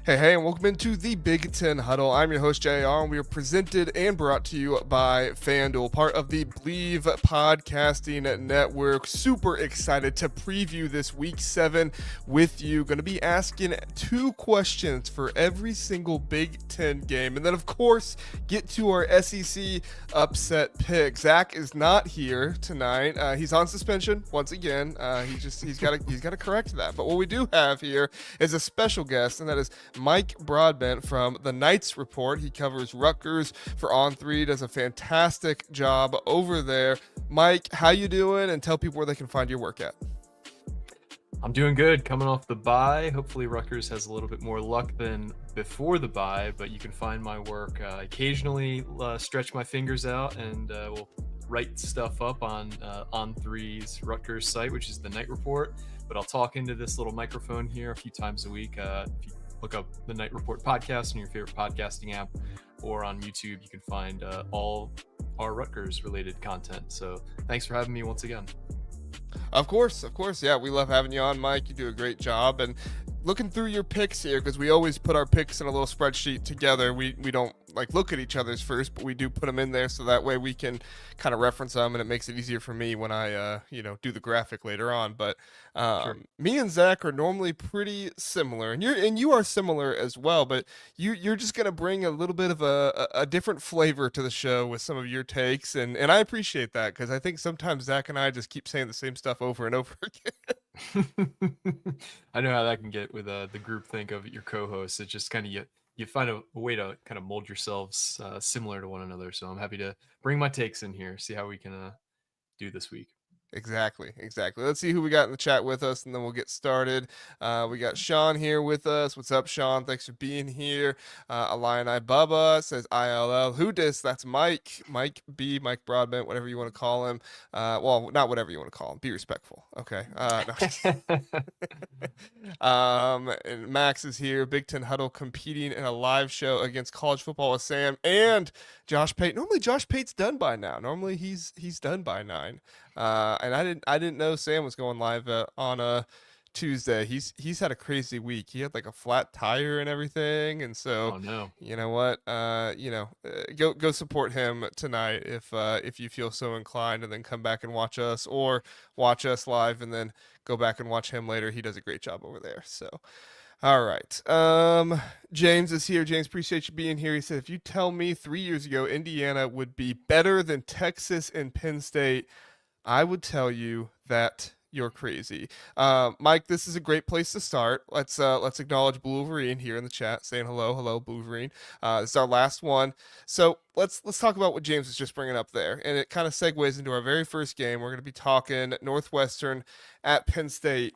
Hey, and welcome into the Big Ten Huddle. I'm your host, JR, and we are presented and brought to you by FanDuel, part of the Believe Podcasting Network. Super excited to preview this Week 7 with you. Going to be asking 2 questions for every single Big Ten game. And then, of course, get to our SEC upset pick. Zach is not here tonight. He's on suspension once again. He's got to correct that. But what we do have here is a special guest, and that is Mike Broadbent from the Knights Report. He covers Rutgers for On3, does a fantastic job over there. Mike, how you doing? And tell people where they can find your work at. I'm doing good, coming off the bye. Hopefully Rutgers has a little bit more luck than before the bye, but you can find my work. Occasionally stretch my fingers out and we'll write stuff up on On3's Rutgers site, which is the Knight Report. But I'll talk into this little microphone here a few times a week. If you look up the Knight Report podcast in your favorite podcasting app or on YouTube, you can find all our Rutgers related content. So thanks for having me once again. Of course. Yeah, we love having you on, Mike. You do a great job. And looking through your picks here, because we always put our picks in a little spreadsheet together. We don't look at each other's first, but we do put them in there so that way we can kind of reference them, and it makes it easier for me when I do the graphic later on. But Sure. me and Zach are normally pretty similar, and you are similar as well. But you're just gonna bring a little bit of a different flavor to the show with some of your takes, and I appreciate that, because I think sometimes Zach and I just keep saying the same stuff over and over again. I know how that can get with the group think of your co-hosts. It's just kind of you find a way to kind of mold yourselves similar to one another. So I'm happy to bring my takes in here, see how we can do this week. Exactly. Let's see who we got in the chat with us, and then we'll get started. We got Sean here with us. What's up, Sean? Thanks for being here. Illini Bubba says ILL. Who dis? That's Mike. Mike Broadbent, whatever you want to call him. Well, not whatever you want to call him. Be respectful. Okay. And Max is here. Big Ten Huddle competing in a live show against college football with Sam and Josh Pate. Normally Josh Pate's done by now. Normally he's done by 9. And I didn't know Sam was going live on a Tuesday. He's had a crazy week. He had like a flat tire and everything, and so Oh no. you know what? Go support him tonight if you feel so inclined, and then come back and watch us, or watch us live and then go back and watch him later. He does a great job over there. So. All right. James is here. James, appreciate you being here. He said, if you tell me 3 years ago Indiana would be better than Texas and Penn State, I would tell you that you're crazy. Mike, this is a great place to start. Let's acknowledge Blue Wolverine here in the chat, saying hello, Blue Wolverine. This is our last one. So let's talk about what James was just bringing up there, and it kind of segues into our very first game. We're going to be talking Northwestern at Penn State.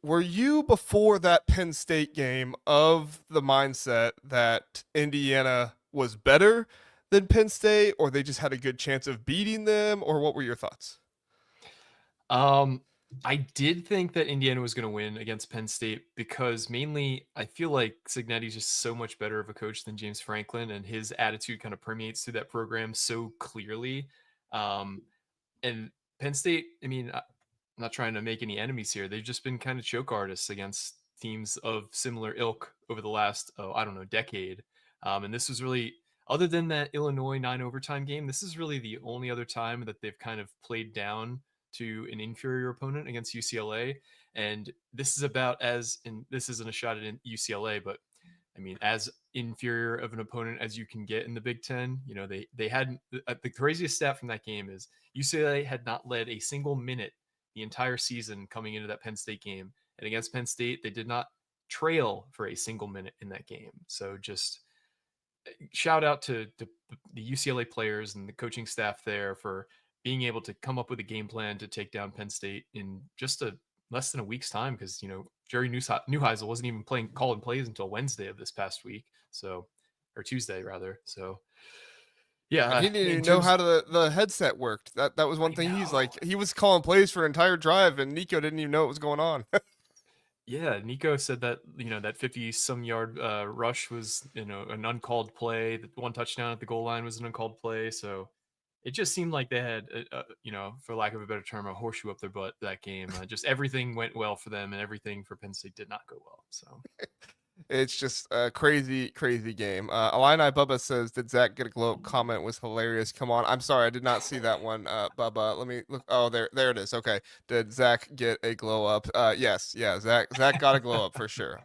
Were you, before that Penn State game, of the mindset that Indiana was better than Penn State, or they just had a good chance of beating them, or what were your thoughts? I did think that Indiana was going to win against Penn State because mainly I feel like Cignetti's just so much better of a coach than James Franklin, and his attitude kind of permeates through that program so clearly. And Penn State, I mean, I'm not trying to make any enemies here. They've just been kind of choke artists against teams of similar ilk over the last, decade. And this was really, other than that Illinois 9 overtime game, this is really the only other time that they've kind of played down to an inferior opponent against UCLA. And this is about and this isn't a shot at UCLA, but I mean, as inferior of an opponent as you can get in the Big Ten. You know, they hadn't, the craziest stat from that game is UCLA had not led a single minute the entire season coming into that Penn State game. And against Penn State, they did not trail for a single minute in that game. So just shout out to the UCLA players and the coaching staff there for being able to come up with a game plan to take down Penn State in just less than a week's time, because Jerry Neuheisel wasn't even calling plays until Wednesday of this past week, or Tuesday rather. So yeah, He didn't even know how the headset worked. That was one thing. He's like, he was calling plays for an entire drive, and Nico didn't even know what was going on. Yeah, Nico said that that 50-some yard rush was an uncalled play. The one touchdown at the goal line was an uncalled play. So it just seemed like they had, for lack of a better term, a horseshoe up their butt that game. Just everything went well for them, and everything for Penn State did not go well. So It's just a crazy, crazy game. Illini Bubba says, "Did Zach get a glow up?" Comment was hilarious. Come on, I'm sorry, I did not see that one. Bubba, let me look. Oh, there it is. Okay, did Zach get a glow up? Yes, yeah, Zach got a glow up for sure.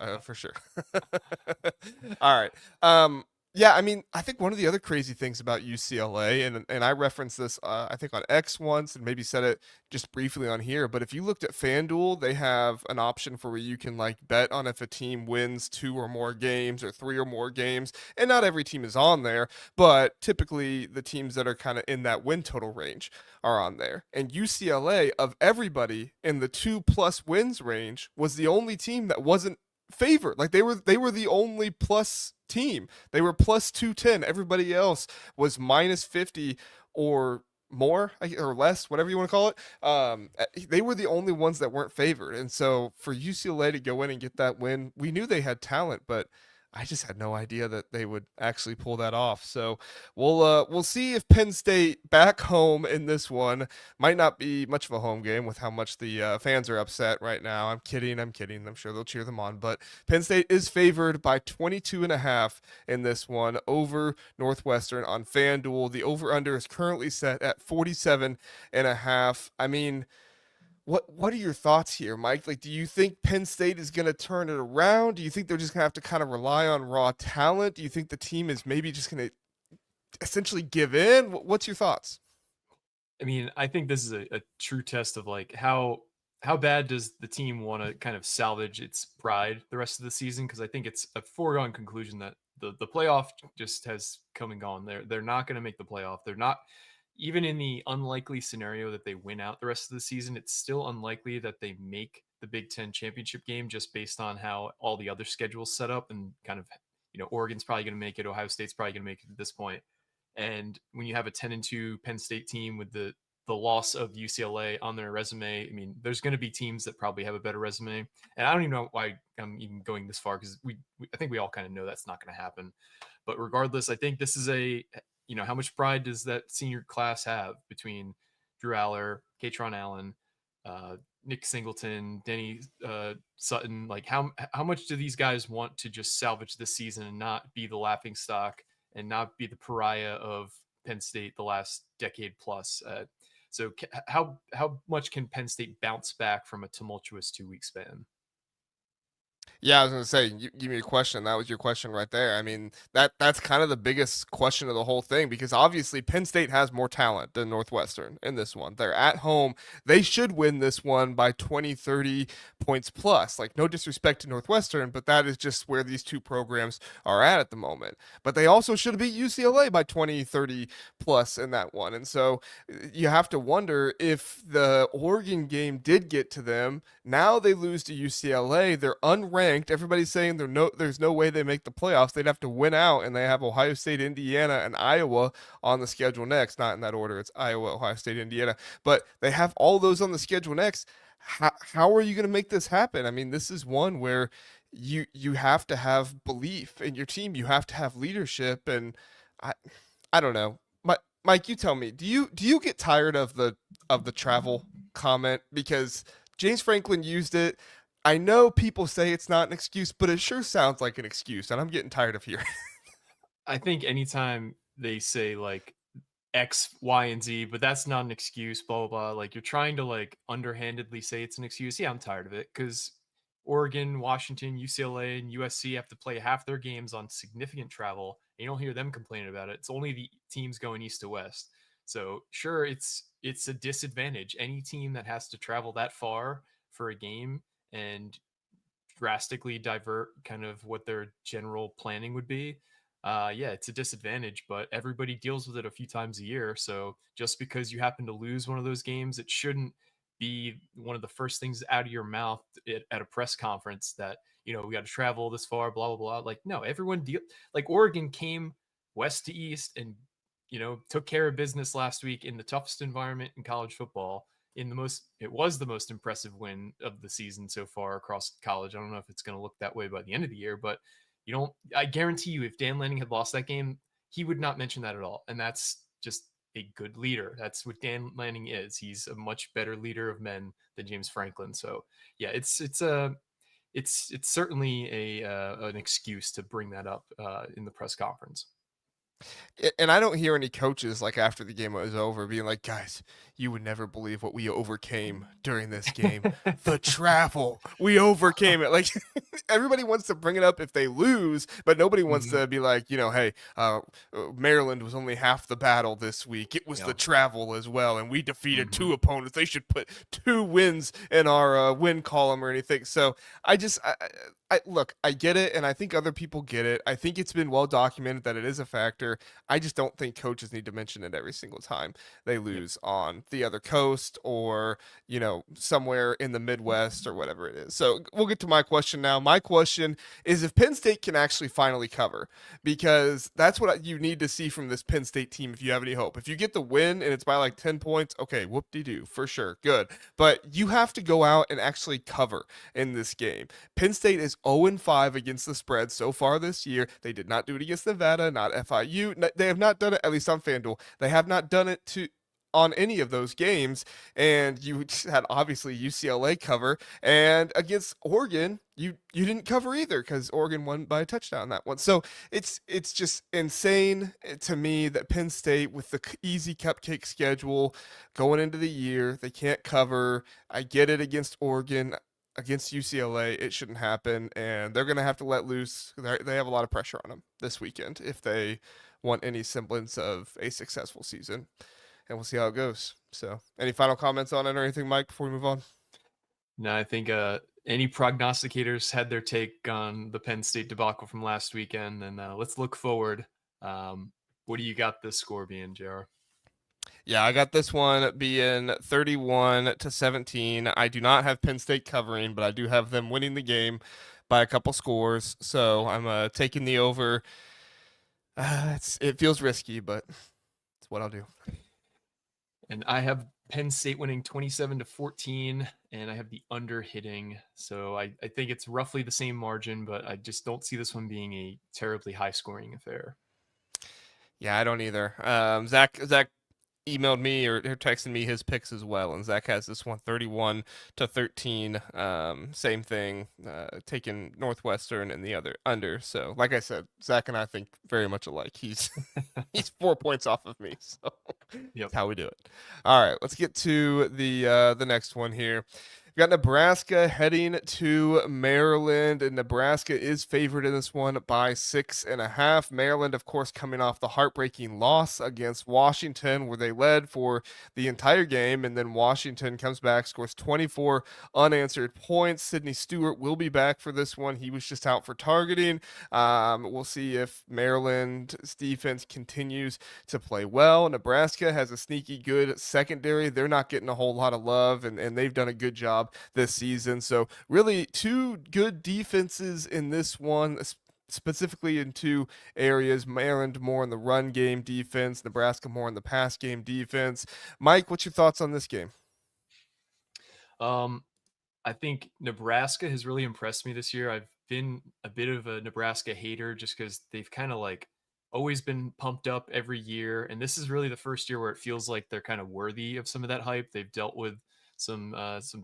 All right. Yeah, I mean, I think one of the other crazy things about UCLA, and I referenced this, I think on X once, and maybe said it just briefly on here, but if you looked at FanDuel, they have an option for where you can like bet on if a team wins 2 or more games or 3 or more games, and not every team is on there, but typically the teams that are kind of in that win total range are on there. And UCLA, of everybody in the 2+ wins range, was the only team that wasn't favored. Like they were the only plus team. They were plus 210. Everybody else was minus 50 or more or less, whatever you want to call it. They were the only ones that weren't favored. And so for UCLA to go in and get that win, we knew they had talent, but I just had no idea that they would actually pull that off. So we'll see if Penn State back home in this one might not be much of a home game with how much the fans are upset right now. I'm kidding. I'm kidding. I'm sure they'll cheer them on, but Penn State is favored by 22.5 in this one over Northwestern on FanDuel. The over under is currently set at 47.5. I mean, what are your thoughts here, Mike? Like, do you think Penn State is going to turn it around? Do you think they're just going to have to kind of rely on raw talent? Do you think the team is maybe just going to essentially give in? What's your thoughts? I mean, I think this is a true test of like how bad does the team want to kind of salvage its pride the rest of the season? Because I think it's a foregone conclusion that the playoff just has come and gone. They're not going to make the playoff. They're not even in the unlikely scenario that they win out the rest of the season. It's still unlikely that they make the Big Ten championship game just based on how all the other schedules set up and kind of Oregon's probably going to make it. Ohio State's probably going to make it at this point. And when you have a 10-2 Penn State team with the loss of UCLA on their resume, I mean, there's going to be teams that probably have a better resume. And I don't even know why I'm even going this far because I think we all kind of know that's not going to happen. But regardless, I think this is how much pride does that senior class have between Drew Aller, Katron Allen, Nick Singleton, Denny Sutton? Like how much do these guys want to just salvage this season and not be the laughing stock and not be the pariah of Penn State the last decade plus? So how much can Penn State bounce back from a tumultuous 2 week span? Yeah, I was gonna say, you give me a question. That was your question right there. I mean, that's kind of the biggest question of the whole thing because obviously Penn State has more talent than Northwestern in this one. They're at home. They should win this one by 20, 30 points plus. Like, no disrespect to Northwestern, but that is just where these two programs are at the moment. But they also should beat UCLA by 20, 30 plus in that one. And so you have to wonder if the Oregon game did get to them. Now they lose to UCLA. They're unranked. Everybody's saying there's no way they make the playoffs. They'd have to win out, and they have Ohio State, Indiana, and Iowa on the schedule next. Not in that order. It's Iowa, Ohio State, Indiana. But they have all those on the schedule next. How are you going to make this happen? I mean, this is one where you have to have belief in your team. You have to have leadership, and I I don't know. Mike, you tell me. Do you get tired of the travel comment because James Franklin used it? I know people say it's not an excuse, but it sure sounds like an excuse, and I'm getting tired of hearing. I think anytime they say like X, Y, and Z, but that's not an excuse, blah, blah, blah. Like you're trying to like underhandedly say it's an excuse. Yeah, I'm tired of it because Oregon, Washington, UCLA, and USC have to play half their games on significant travel. And you don't hear them complaining about it. It's only the teams going east to west. So sure, it's a disadvantage. Any team that has to travel that far for a game and drastically divert kind of what their general planning would be, yeah, it's a disadvantage, but everybody deals with it a few times a year. So just because you happen to lose one of those games, it shouldn't be one of the first things out of your mouth at a press conference that, we got to travel this far, blah, blah, blah. Like, no, everyone like Oregon came west to east and, took care of business last week in the toughest environment in college football it was the most impressive win of the season so far across college. I don't know if it's going to look that way by the end of the year, but I guarantee you if Dan Lanning had lost that game, he would not mention that at all. And that's just a good leader. That's what Dan Lanning is. He's a much better leader of men than James Franklin. So yeah, it's certainly a an excuse to bring that up in the press conference. And I don't hear any coaches like after the game was over being like, guys, you would never believe what we overcame during this game. The travel, we overcame it. Like everybody wants to bring it up if they lose, but nobody wants Mhm. to be like, hey, Maryland was only half the battle this week. It was the Yeah. travel as well, and we defeated Hmm. two opponents. They should put two wins in our win column or anything. So I look, I get it, and I think other people get it. I think it's been well documented that it is a factor. I just don't think coaches need to mention it every single time they Yep. lose on the other coast or, somewhere in the Midwest or whatever it is. So we'll get to my question now. My question is if Penn State can actually finally cover, because that's what you need to see from this Penn State team if you have any hope. If you get the win and it's by like 10 points, okay, whoop-de-doo, for sure, good. But you have to go out and actually cover in this game. Penn State is 0-5 against the spread so far this year. They did not do it against Nevada, not FIU. They have not done it, at least on FanDuel. They have not done it on any of those games. And you had obviously UCLA cover, and against Oregon, you didn't cover either because Oregon won by a touchdown that one. So it's just insane to me that Penn State with the easy cupcake schedule going into the year, they can't cover. I get it against Oregon. Against UCLA, it shouldn't happen, and they're going to have to let loose. They have a lot of pressure on them this weekend if they want any semblance of a successful season, and we'll see how it goes. So, any final comments on it or anything, Mike, before we move on? No, I think any prognosticators had their take on the Penn State debacle from last weekend, and let's look forward. What do you got this score being, JR? Yeah, I got this one being 31-17. I do not have Penn State covering, but I do have them winning the game by a couple scores. So I'm taking the over. It feels risky, but it's what I'll do. And I have Penn State winning 27-14, and I have the under hitting. So I think it's roughly the same margin, but I just don't see this one being a terribly high scoring affair. Yeah, I don't either. Zach emailed me or texted me his picks as well, and Zach has this one 31-13. Same thing, taking Northwestern and the other under. So, like I said, Zach and I think very much alike. He's he's 4 points off of me, so Yep. that's how we do it. All right, let's get to the next one here. We've got Nebraska heading to Maryland, and Nebraska is favored in this one by 6.5. Maryland, of course, coming off the heartbreaking loss against Washington, where they led for the entire game, and then Washington comes back, scores 24 unanswered points. Sidney Stewart will be back for this one. He was just out for targeting. We'll see if Maryland's defense continues to play well. Nebraska has a sneaky good secondary. They're not getting a whole lot of love, and they've done a good job this season. So really two good defenses in this one, specifically in two areas. Maryland more in the run game defense, Nebraska more in the pass game defense. Mike, what's your thoughts on this game? Um, I think Nebraska has really impressed me this year. I've been a bit of a Nebraska hater just because they've kind of like always been pumped up every year. And this is really the first year where it feels like they're kind of worthy of some of that hype. They've dealt with some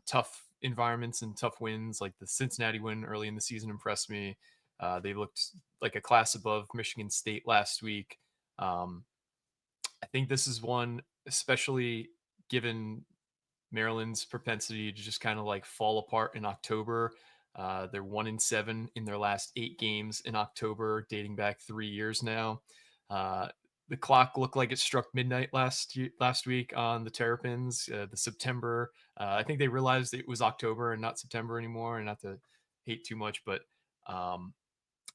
tough environments and tough wins, like the Cincinnati win early in the season impressed me. They looked like a class above Michigan State last week. Um, I think this is one, especially given Maryland's propensity to just kind of like fall apart in October. They're 1-7 in their last 8 games in October, dating back 3 years now. Uh, the clock looked like it struck midnight last week on the Terrapins. The September, I think they realized it was October and not September anymore, and not to hate too much, but um,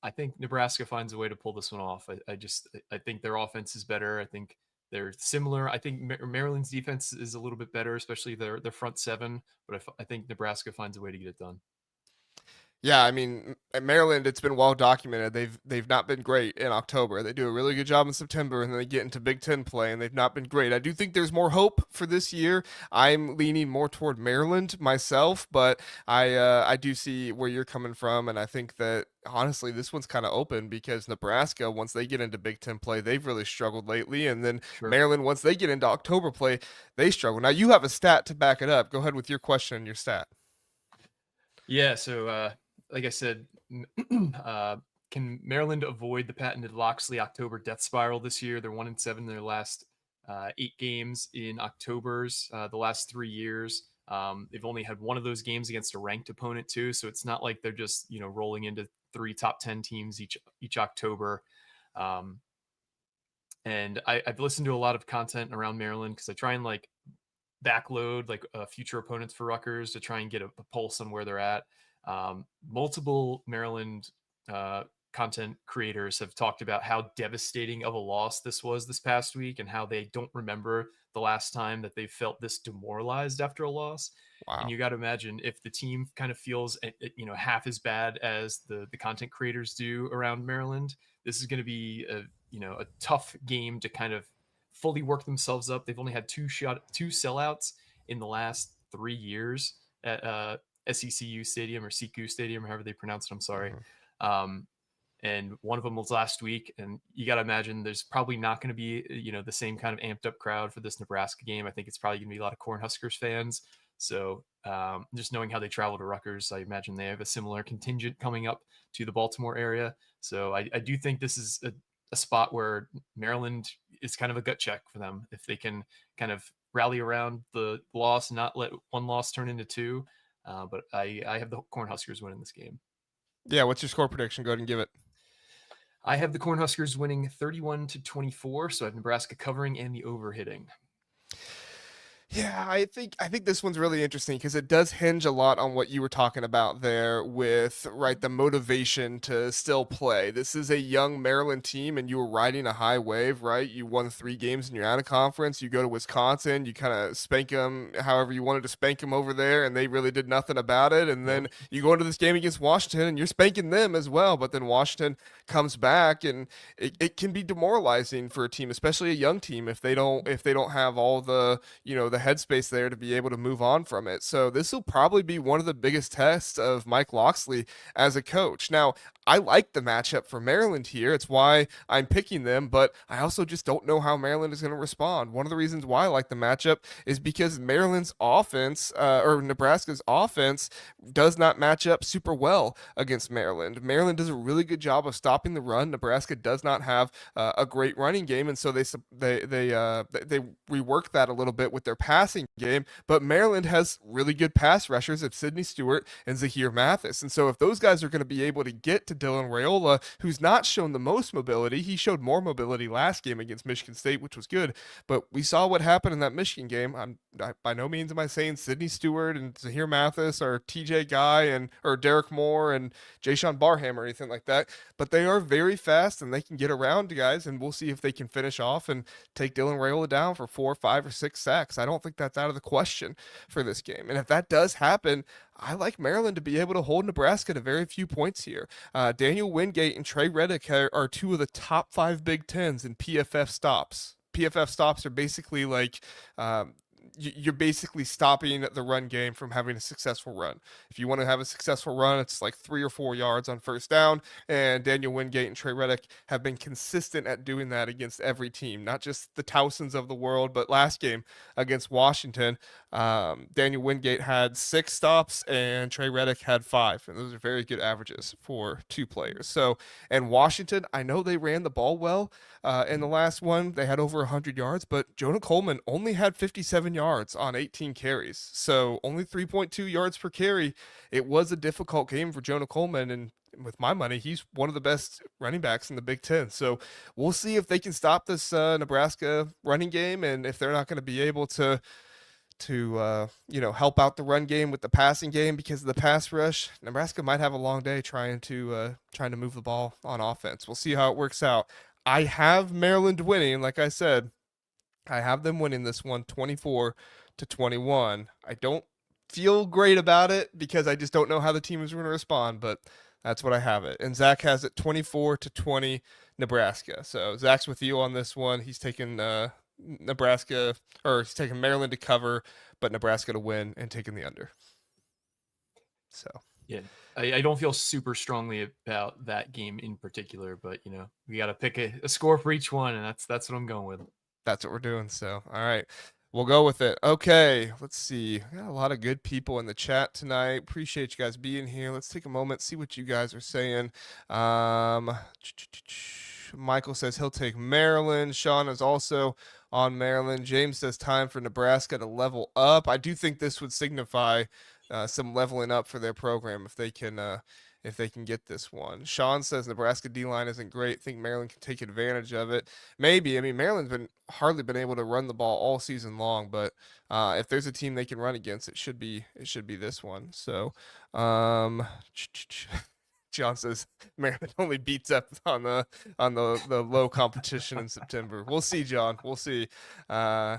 I think Nebraska finds a way to pull this one off. I think their offense is better. I think they're similar. I think Maryland's defense is a little bit better, especially their front seven. But I think Nebraska finds a way to get it done. Yeah, I mean, at Maryland, it's been well documented. They've not been great in October. They do a really good job in September, and then they get into Big Ten play, and they've not been great. I do think there's more hope for this year. I'm leaning more toward Maryland myself, but I do see where you're coming from, and I think that honestly, this one's kind of open because Nebraska, once they get into Big Ten play, they've really struggled lately, and then Sure. Maryland, once they get into October play, they struggle. Now you have a stat to back it up. Go ahead with your question and your stat. Yeah. So like I said, can Maryland avoid the patented Loxley October death spiral this year? They're 1-7 in their last 8 games in Octobers, the last 3 years. They've only had one of those games against a ranked opponent too, so it's not like they're just rolling into 3 top 10 teams each October. And I've listened to a lot of content around Maryland because I try and like backload like future opponents for Rutgers to try and get a pulse on where they're at. Multiple Maryland content creators have talked about how devastating of a loss this was this past week and how they don't remember the last time that they felt this demoralized after a loss. And Wow. you got to imagine if the team kind of feels half as bad as the content creators do around Maryland, this is going to be a tough game to kind of fully work themselves up. They've only had two sellouts in the last 3 years at SECU Stadium or Siku Stadium, however they pronounce it. I'm sorry. Mhm. And one of them was last week. And you got to imagine there's probably not going to be, the same kind of amped up crowd for this Nebraska game. I think it's probably going to be a lot of Cornhuskers fans. So just knowing how they travel to Rutgers, I imagine they have a similar contingent coming up to the Baltimore area. So I do think this is a spot where Maryland is kind of a gut check for them if they can kind of rally around the loss and not let one loss turn into two. But I have the Cornhuskers winning this game. Yeah, what's your score prediction? Go ahead and give it. I have the Cornhuskers winning 31-24, so I have Nebraska covering and the over hitting. Yeah, I think this one's really interesting because it does hinge a lot on what you were talking about there with right the motivation to still play. This is a young Maryland team and you were riding a high wave, right? You won 3 games and you're out of conference. You go to Wisconsin, you kind of spank them however you wanted to spank them over there and they really did nothing about it. And Yep. then you go into this game against Washington and you're spanking them as well, but then Washington comes back and it can be demoralizing for a team, especially a young team if they don't have all the headspace there to be able to move on from it. So this will probably be one of the biggest tests of Mike Loxley as a coach. Now, I like the matchup for Maryland here. It's why I'm picking them, but I also just don't know how Maryland is going to respond. One of the reasons why I like the matchup is because Maryland's offense, or Nebraska's offense, does not match up super well against Maryland. Maryland does a really good job of stopping the run. Nebraska does not have a great running game, and so they rework that a little bit with their passing game. But Maryland has really good pass rushers of Sidney Stewart and Zahir Mathis, and so if those guys are going to be able to get to Dylan Raiola, who's not shown the most mobility, he showed more mobility last game against Michigan State, which was good. But we saw what happened in that Michigan game. By no means am I saying Sidney Stewart and Zahir Mathis or TJ Guy and or Derek Moore and Jayshon Barham or anything like that. But they are very fast and they can get around guys, and we'll see if they can finish off and take Dylan Raiola down for 4, 5, or 6 sacks. I don't think that's out of the question for this game. And if that does happen, I like Maryland to be able to hold Nebraska to very few points here. Daniel Wingate and Trey Reddick are 2 of the top 5 Big Tens in PFF stops. PFF stops are basically like you're basically stopping the run game from having a successful run. If you want to have a successful run, it's like 3 or 4 yards on first down. And Daniel Wingate and Trey Reddick have been consistent at doing that against every team, not just the Towsons of the world, but last game against Washington, Daniel Wingate had 6 stops and Trey Reddick had 5. And those are very good averages for 2 players. So, and Washington, I know they ran the ball well in the last one. They had over 100 yards, but Jonah Coleman only had 57 yards on 18 carries. So only 3.2 yards per carry. It was a difficult game for Jonah Coleman, and with my money, he's one of the best running backs in the Big Ten. So we'll see if they can stop this Nebraska running game, and if they're not going to be able to help out the run game with the passing game because of the pass rush. Nebraska might have a long day trying to move the ball on offense. We'll see how it works out. I have Maryland winning, like I said. I have them winning this one 24-21. I don't feel great about it because I just don't know how the team is going to respond, but that's what I have it. And Zach has it 24-20 Nebraska. So Zach's with you on this one. He's taking Nebraska, or he's taking Maryland to cover, but Nebraska to win and taking the under. So yeah, I don't feel super strongly about that game in particular, but we got to pick a score for each one, and that's what I'm going with. that's what we're doing. So all right. We'll go with it. Okay, let's see. We got a lot of good people in the chat tonight. Appreciate you guys being here. Let's take a moment, see what you guys are saying. Um, Michael says he'll take Maryland. Sean is also on Maryland. James says time for Nebraska to level up. I do think this would signify some leveling up for their program if they can get this one. Sean says Nebraska D line isn't great. Think Maryland can take advantage of it. Maybe. I mean, Maryland's been hardly been able to run the ball all season long, but if there's a team they can run against, it should be this one. So, um, John says Maryland only beats up on the low competition in September. We'll see, John. We'll see. I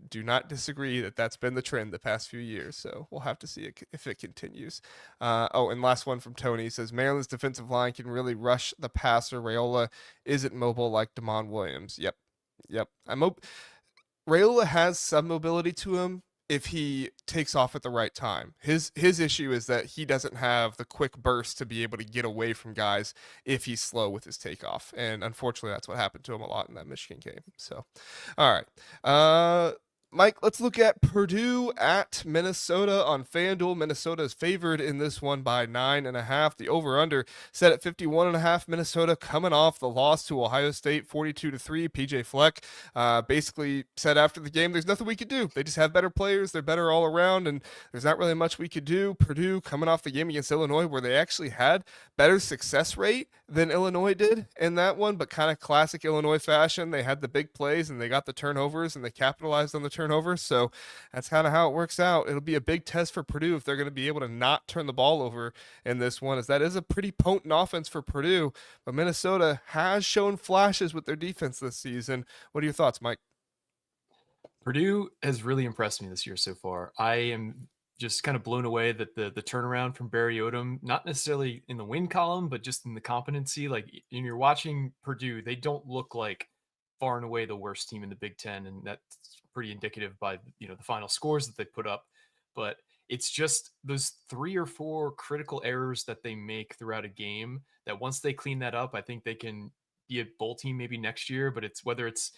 do not disagree that that's been the trend the past few years. So we'll have to see if it continues. Oh, and last one from Tony says Maryland's defensive line can really rush the passer. Raiola isn't mobile like Damon Williams. Yep. Raiola has some mobility to him if he takes off at the right time. His issue is that he doesn't have the quick burst to be able to get away from guys if he's slow with his takeoff. And unfortunately, that's what happened to him a lot in that Michigan game. So, all right. Mike, let's look at Purdue at Minnesota on FanDuel. Minnesota is favored in this one by 9.5. The over/under set at 51.5. Minnesota coming off the loss to Ohio State, 42-3. PJ Fleck basically said after the game, "There's nothing we could do. They just have better players. They're better all around, and there's not really much we could do." Purdue coming off the game against Illinois, where they actually had better success rate than Illinois did in that one, but kind of classic Illinois fashion. They had the big plays and they got the turnovers and they capitalized on the turnovers. So that's kind of how it works out. It'll be a big test for Purdue if they're going to be able to not turn the ball over in this one, as that is a pretty potent offense for Purdue. But Minnesota has shown flashes with their defense this season. What are your thoughts, Mike? Purdue has really impressed me this year so far. I am just kind of blown away that the turnaround from Barry Odom, not necessarily in the win column, but just in the competency. Like when you're watching Purdue, they don't look like far and away the worst team in the Big Ten, and that's pretty indicative by the final scores that they put up. But it's just those 3 or 4 critical errors that they make throughout a game that once they clean that up, I think they can be a bowl team maybe next year. But it's whether it's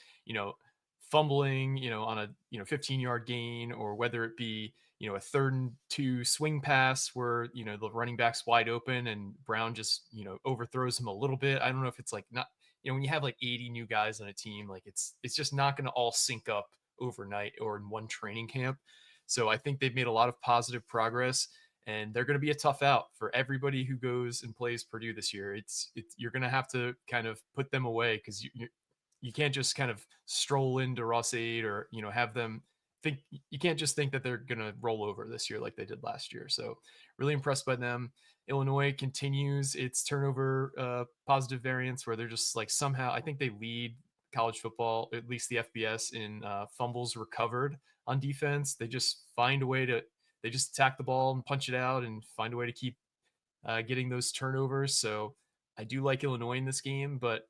fumbling, on a 15-yard gain, or whether it be a 3rd and 2 swing pass where the running back's wide open and Brown just overthrows him a little bit. I don't know if it's like not when you have like 80 new guys on a team, like it's just not going to all sync up overnight or in one training camp. So I think they've made a lot of positive progress, and they're going to be a tough out for everybody who goes and plays Purdue this year. It's you're going to have to kind of put them away, because you can't just kind of stroll into Ross-Ade or have them think. You can't just think that they're going to roll over this year like they did last year. So really impressed by them. Illinois continues its turnover positive variance, where they're just like somehow, I think they lead college football, at least the FBS, in fumbles recovered on defense. They just find a way to, they just attack the ball and punch it out and find a way to keep getting those turnovers. So I do like Illinois in this game, but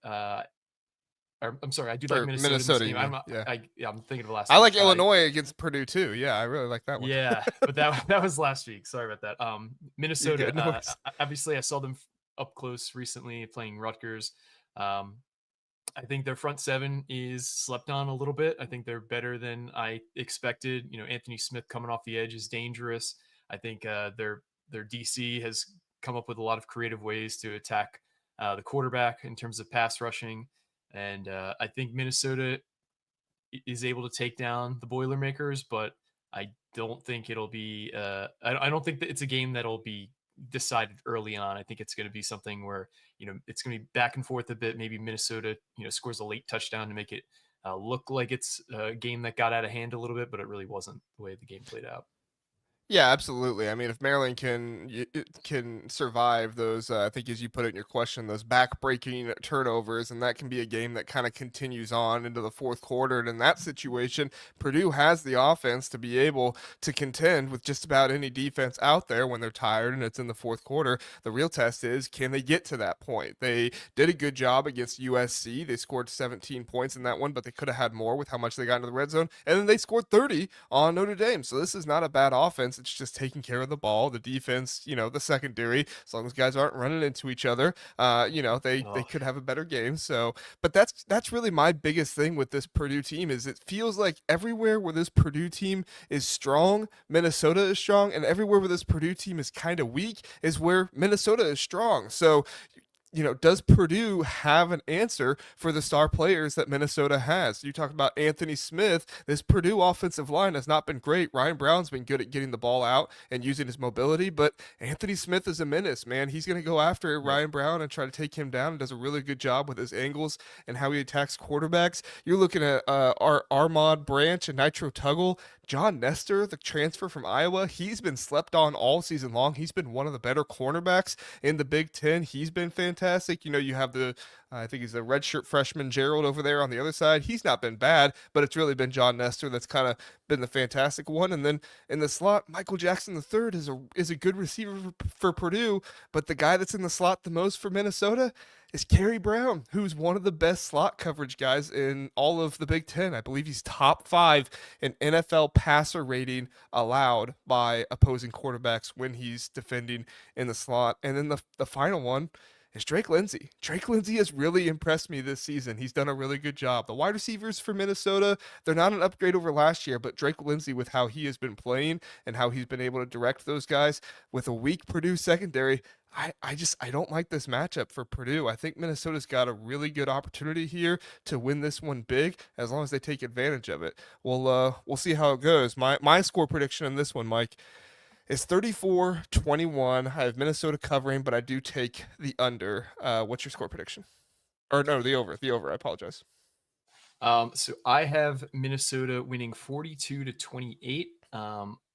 I'm sorry, I do like Minnesota in this game. I'm thinking of last I week. like Illinois against Purdue too. Yeah, I really like that one. Yeah, but that was last week. Sorry about that. Minnesota, No obviously I saw them up close recently playing Rutgers. I think their front seven is slept on a little bit. I think they're better than I expected. Anthony Smith coming off the edge is dangerous. I think their DC has come up with a lot of creative ways to attack the quarterback in terms of pass rushing. And I think Minnesota is able to take down the Boilermakers, but I don't think it'll be I don't think that it's a game that'll be decided early on. I think it's going to be something where it's going to be back and forth a bit. Maybe Minnesota scores a late touchdown to make it look like it's a game that got out of hand a little bit, but it really wasn't the way the game played out. Yeah, absolutely. I mean, if Maryland can survive those, I think as you put it in your question, those back-breaking turnovers, and that can be a game that kind of continues on into the fourth quarter. And in that situation, Purdue has the offense to be able to contend with just about any defense out there when they're tired and it's in the fourth quarter. The real test is, can they get to that point? They did a good job against USC. They scored 17 points in that one, but they could have had more with how much they got into the red zone. And then they scored 30 on Notre Dame. So this is not a bad offense. offense, it's just taking care of the ball. The defense, the secondary, as long as guys aren't running into each other, they Oh, could have a better game. So, but that's really my biggest thing with this Purdue team is it feels like everywhere where this Purdue team is strong, Minnesota is strong, and everywhere where this Purdue team is kind of weak is where Minnesota is strong. So does Purdue have an answer for the star players that Minnesota has? You talked about Anthony Smith. This Purdue offensive line has not been great. Ryan Brown's been good at getting the ball out and using his mobility, but Anthony Smith is a menace, man. He's going to go after yep. Ryan Brown and try to take him down and does a really good job with his angles and how he attacks quarterbacks. You're looking at our Armand Branch and Nitro Tuggle. John Nestor, the transfer from Iowa, he's been slept on all season long. He's been one of the better cornerbacks in the Big Ten. He's been fantastic. You have I think he's a redshirt freshman Gerald over there on the other side. He's not been bad, but it's really been John Nestor that's kind of been the fantastic one. And then in the slot, Michael Jackson III is a good receiver for Purdue, but the guy that's in the slot the most for Minnesota is Kerry Brown, who's one of the best slot coverage guys in all of the Big Ten. I believe he's top 5 in NFL passer rating allowed by opposing quarterbacks when he's defending in the slot. And then the final one is Drake Lindsey. Drake Lindsey has really impressed me this season. He's done a really good job. The wide receivers for Minnesota, they're not an upgrade over last year, but Drake Lindsey, with how he has been playing and how he's been able to direct those guys with a weak Purdue secondary, I don't like this matchup for Purdue. I think Minnesota's got a really good opportunity here to win this one big as long as they take advantage of it. We'll see how it goes. My score prediction in this one, Mike, is 34-21. I have Minnesota covering, but I do take the under. What's your score prediction? Or no, the over. The over. I apologize. So I have Minnesota winning 42-28.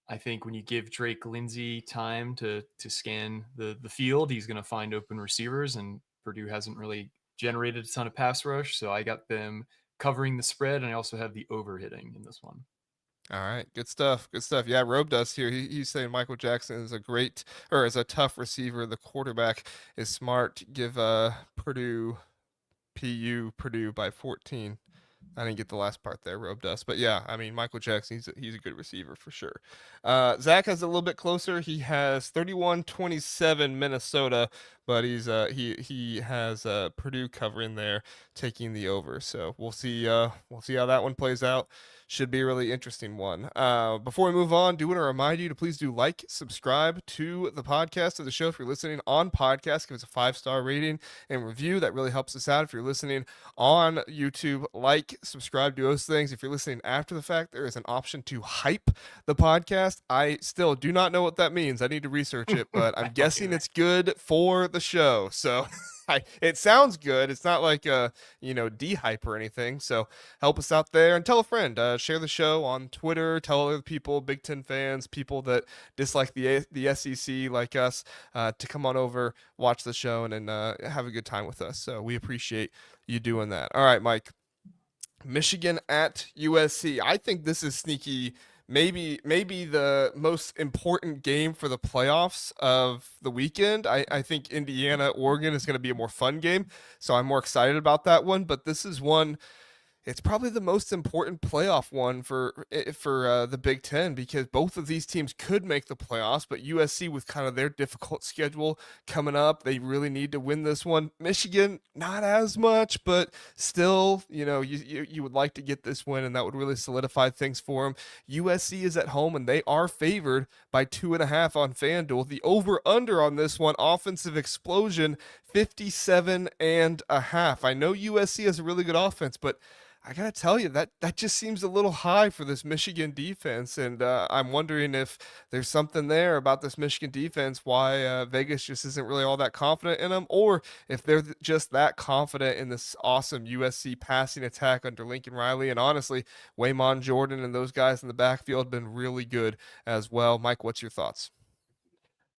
I think when you give Drake Lindsey time to scan the field, he's going to find open receivers, and Purdue hasn't really generated a ton of pass rush. So I got them covering the spread, and I also have the over hitting in this one. All right, good stuff. Good stuff. Yeah, Robe does here. He's saying Michael Jackson is is a tough receiver. The quarterback is smart. Give Purdue by 14. I didn't get the last part there, Robe does. But yeah, I mean, Michael Jackson, he's a good receiver for sure. Zach has a little bit closer. He has 31-27 Minnesota, but he has Purdue covering there, taking the over. So we'll see how that one plays out. Should be a really interesting one. Before we move on, do want to remind you to please do like, subscribe to the podcast of the show. If you're listening on podcast, give us a 5-star rating and review. That really helps us out. If you're listening on YouTube, like, subscribe, do those things. If you're listening after the fact, there is an option to hype the podcast. I still do not know what that means. I need to research it, but I'm guessing it's good for the show. So it sounds good. It's not like de-hype or anything. So help us out there and tell a friend. Share the show on Twitter. Tell other people, Big Ten fans, people that dislike the SEC like us, to come on over, watch the show, and have a good time with us. So we appreciate you doing that. All right, Mike. Michigan at USC. I think this is sneaky. Maybe the most important game for the playoffs of the weekend. I think Indiana Oregon is going to be a more fun game, so I'm more excited about that one. But this is one. It's probably the most important playoff one for the Big Ten, because both of these teams could make the playoffs, but USC, with kind of their difficult schedule coming up, they really need to win this one. Michigan, not as much, but still, you would like to get this win, and that would really solidify things for them. USC is at home, and they are favored by 2.5 on FanDuel. The over/under on this one, offensive explosion, 57.5. I know USC has a really good offense, but I gotta tell you that just seems a little high for this Michigan defense, and I'm wondering if there's something there about this Michigan defense, why Vegas just isn't really all that confident in them, or if they're just that confident in this awesome USC passing attack under Lincoln Riley. And honestly, Waymon Jordan and those guys in the backfield have been really good as well. Mike, what's your thoughts?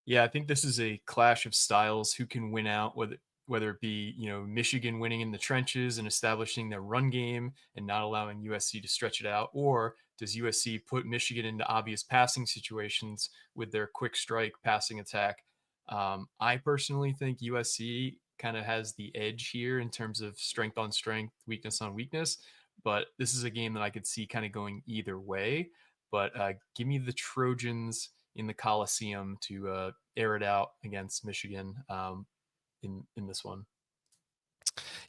Yeah, I think this is a clash of styles. Who can win out, whether it be Michigan winning in the trenches and establishing their run game and not allowing USC to stretch it out, or does USC put Michigan into obvious passing situations with their quick strike passing attack? I personally think USC kind of has the edge here in terms of strength on strength, weakness on weakness, but this is a game that I could see kind of going either way. But give me the Trojans in the Coliseum to air it out against Michigan in this one.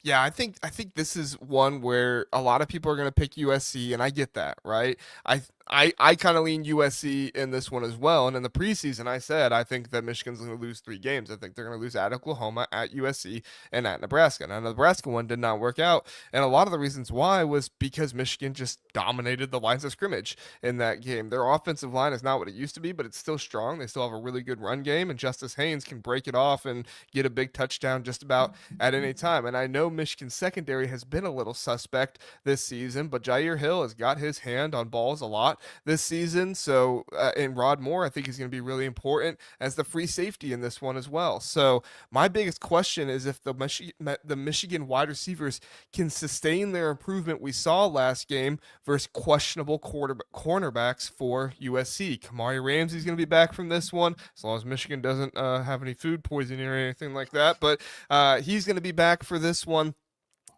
Yeah, I think this is one where a lot of people are going to pick USC, and I get that, right? I kind of lean USC in this one as well. And in the preseason, I said I think that Michigan's going to lose 3 games. I think they're going to lose at Oklahoma, at USC, and at Nebraska. Now, the Nebraska one did not work out, and a lot of the reasons why was because Michigan just dominated the lines of scrimmage in that game. Their offensive line is not what it used to be, but it's still strong. They still have a really good run game, and Justice Haynes can break it off and get a big touchdown just about at any time. And I know Michigan's secondary has been a little suspect this season, but Jair Hill has got his hand on balls a lot this season. So, and Rod Moore, I think, is going to be really important as the free safety in this one as well. So, my biggest question is if the Michigan wide receivers can sustain their improvement we saw last game versus questionable cornerbacks for USC. Kamari Ramsey's going to be back from this one, as long as Michigan doesn't have any food poisoning or anything like that. But he's going to be back for this one.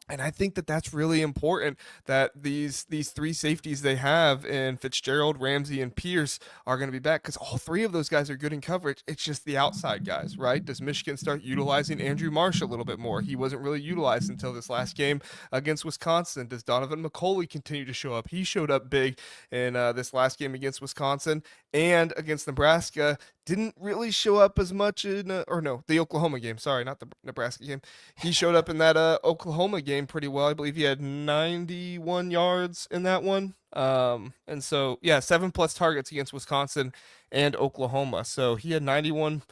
And I think that that's really important that these three safeties they have in Fitzgerald, Ramsey, and Pierce are going to be back because all three of those guys are good in coverage. It's just the outside guys, right? Does Michigan start utilizing Andrew Marsh a little bit more? He wasn't really utilized until this last game against Wisconsin. Does Donovan McCulley continue to show up? He showed up big in this last game against Wisconsin and against Nebraska. Didn't really show up as much in, or no, the Oklahoma game. Sorry, not the Nebraska game. He showed up in that Oklahoma game pretty well. I believe he had 91 yards in that one. And so yeah, 7+ targets against Wisconsin and Oklahoma. So he had 91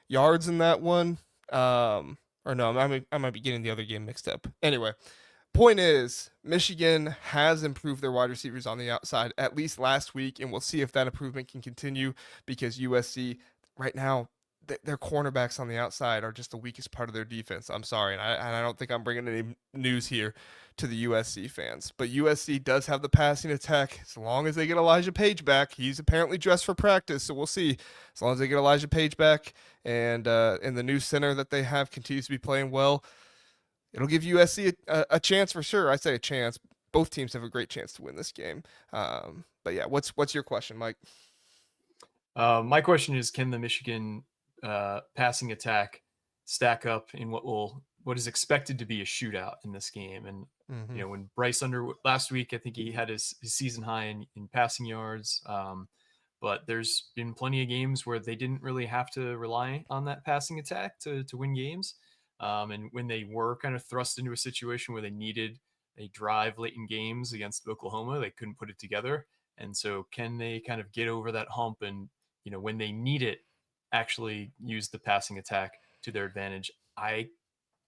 yards in that one. Or no, I might be getting the other game mixed up. Anyway, point is, Michigan has improved their wide receivers on the outside, at least last week, and we'll see if that improvement can continue because USC right now, their cornerbacks on the outside are just the weakest part of their defense. I'm sorry, and I don't think I'm bringing any news here to the USC fans, but USC does have the passing attack as long as they get Elijah Page back. He's apparently dressed for practice, so we'll see. As long as they get Elijah Page back and the new center that they have continues to be playing well, it'll give USC a chance for sure. I say a chance. Both teams have a great chance to win this game. But yeah, what's your question, Mike? My question is, can the Michigan passing attack stack up in what is expected to be a shootout in this game? And Mm-hmm. when Bryce Underwood last week, I think he had his season high in passing yards. But there's been plenty of games where they didn't really have to rely on that passing attack to win games. And when they were kind of thrust into a situation where they needed a drive late in games against Oklahoma, they couldn't put it together. And so, can they kind of get over that hump and, when they need it, actually use the passing attack to their advantage? I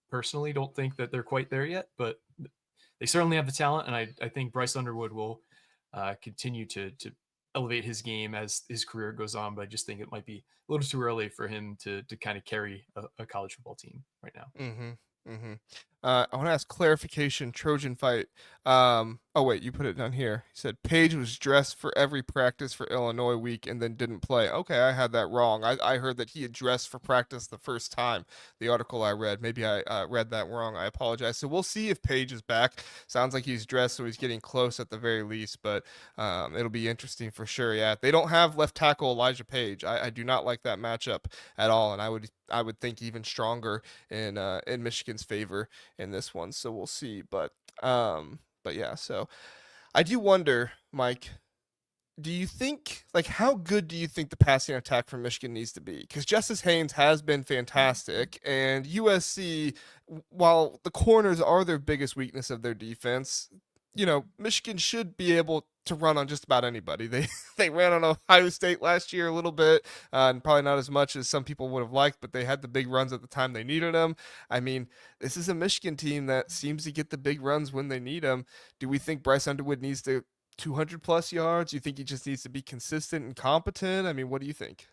personally don't think that they're quite there yet, but they certainly have the talent, and I think Bryce Underwood will continue to elevate his game as his career goes on. But I just think it might be a little too early for him to kind of carry a college football team right now. Mm-hmm. Mm-hmm. I want to ask clarification. Trojan fight. Oh wait, you put it down here. He said Page was dressed for every practice for Illinois week and then didn't play. Okay, I had that wrong. I heard that he had dressed for practice the first time. The article I read. Maybe I read that wrong. I apologize. So we'll see if Page is back. Sounds like he's dressed, so he's getting close at the very least. But it'll be interesting for sure. Yeah, they don't have left tackle Elijah Page. I do not like that matchup at all, and I would think even stronger in Michigan's favor in this one. So we'll see. But yeah, so I do wonder, Mike, do you think how good do you think the passing attack from Michigan needs to be? Because Justice Haynes has been fantastic, and USC, while the corners are their biggest weakness of their defense, Michigan should be able to run on just about anybody. They they ran on Ohio State last year a little bit, and probably not as much as some people would have liked, but they had the big runs at the time they needed them. I mean, this is a Michigan team that seems to get the big runs when they need them. Do we think Bryce Underwood needs to 200+ yards? Do you think he just needs to be consistent and competent? I mean, what do you think?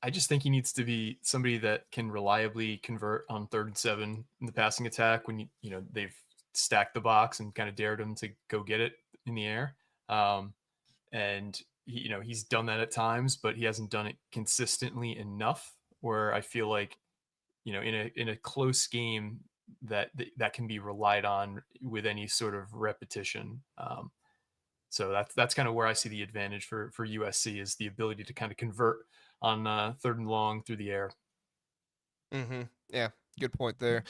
I just think he needs to be somebody that can reliably convert on 3rd and 7 in the passing attack when they've stacked the box and kind of dared him to go get it in the air. And he's done that at times, but he hasn't done it consistently enough where I feel like, in a close game that can be relied on with any sort of repetition. So that's kind of where I see the advantage for USC is the ability to kind of convert on third and long through the air. Yeah, good point there.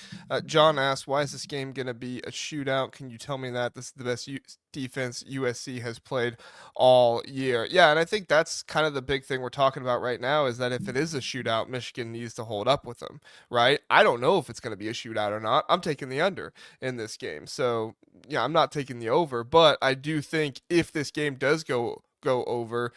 John asked, "Why is this game going to be a shootout? Can you tell me that this is the best defense USC has played all year?" Yeah, and I think that's kind of the big thing we're talking about right now is that if it is a shootout, Michigan needs to hold up with them, right? I don't know if it's going to be a shootout or not. I'm taking the under in this game, so yeah, I'm not taking the over, but I do think if this game does go over,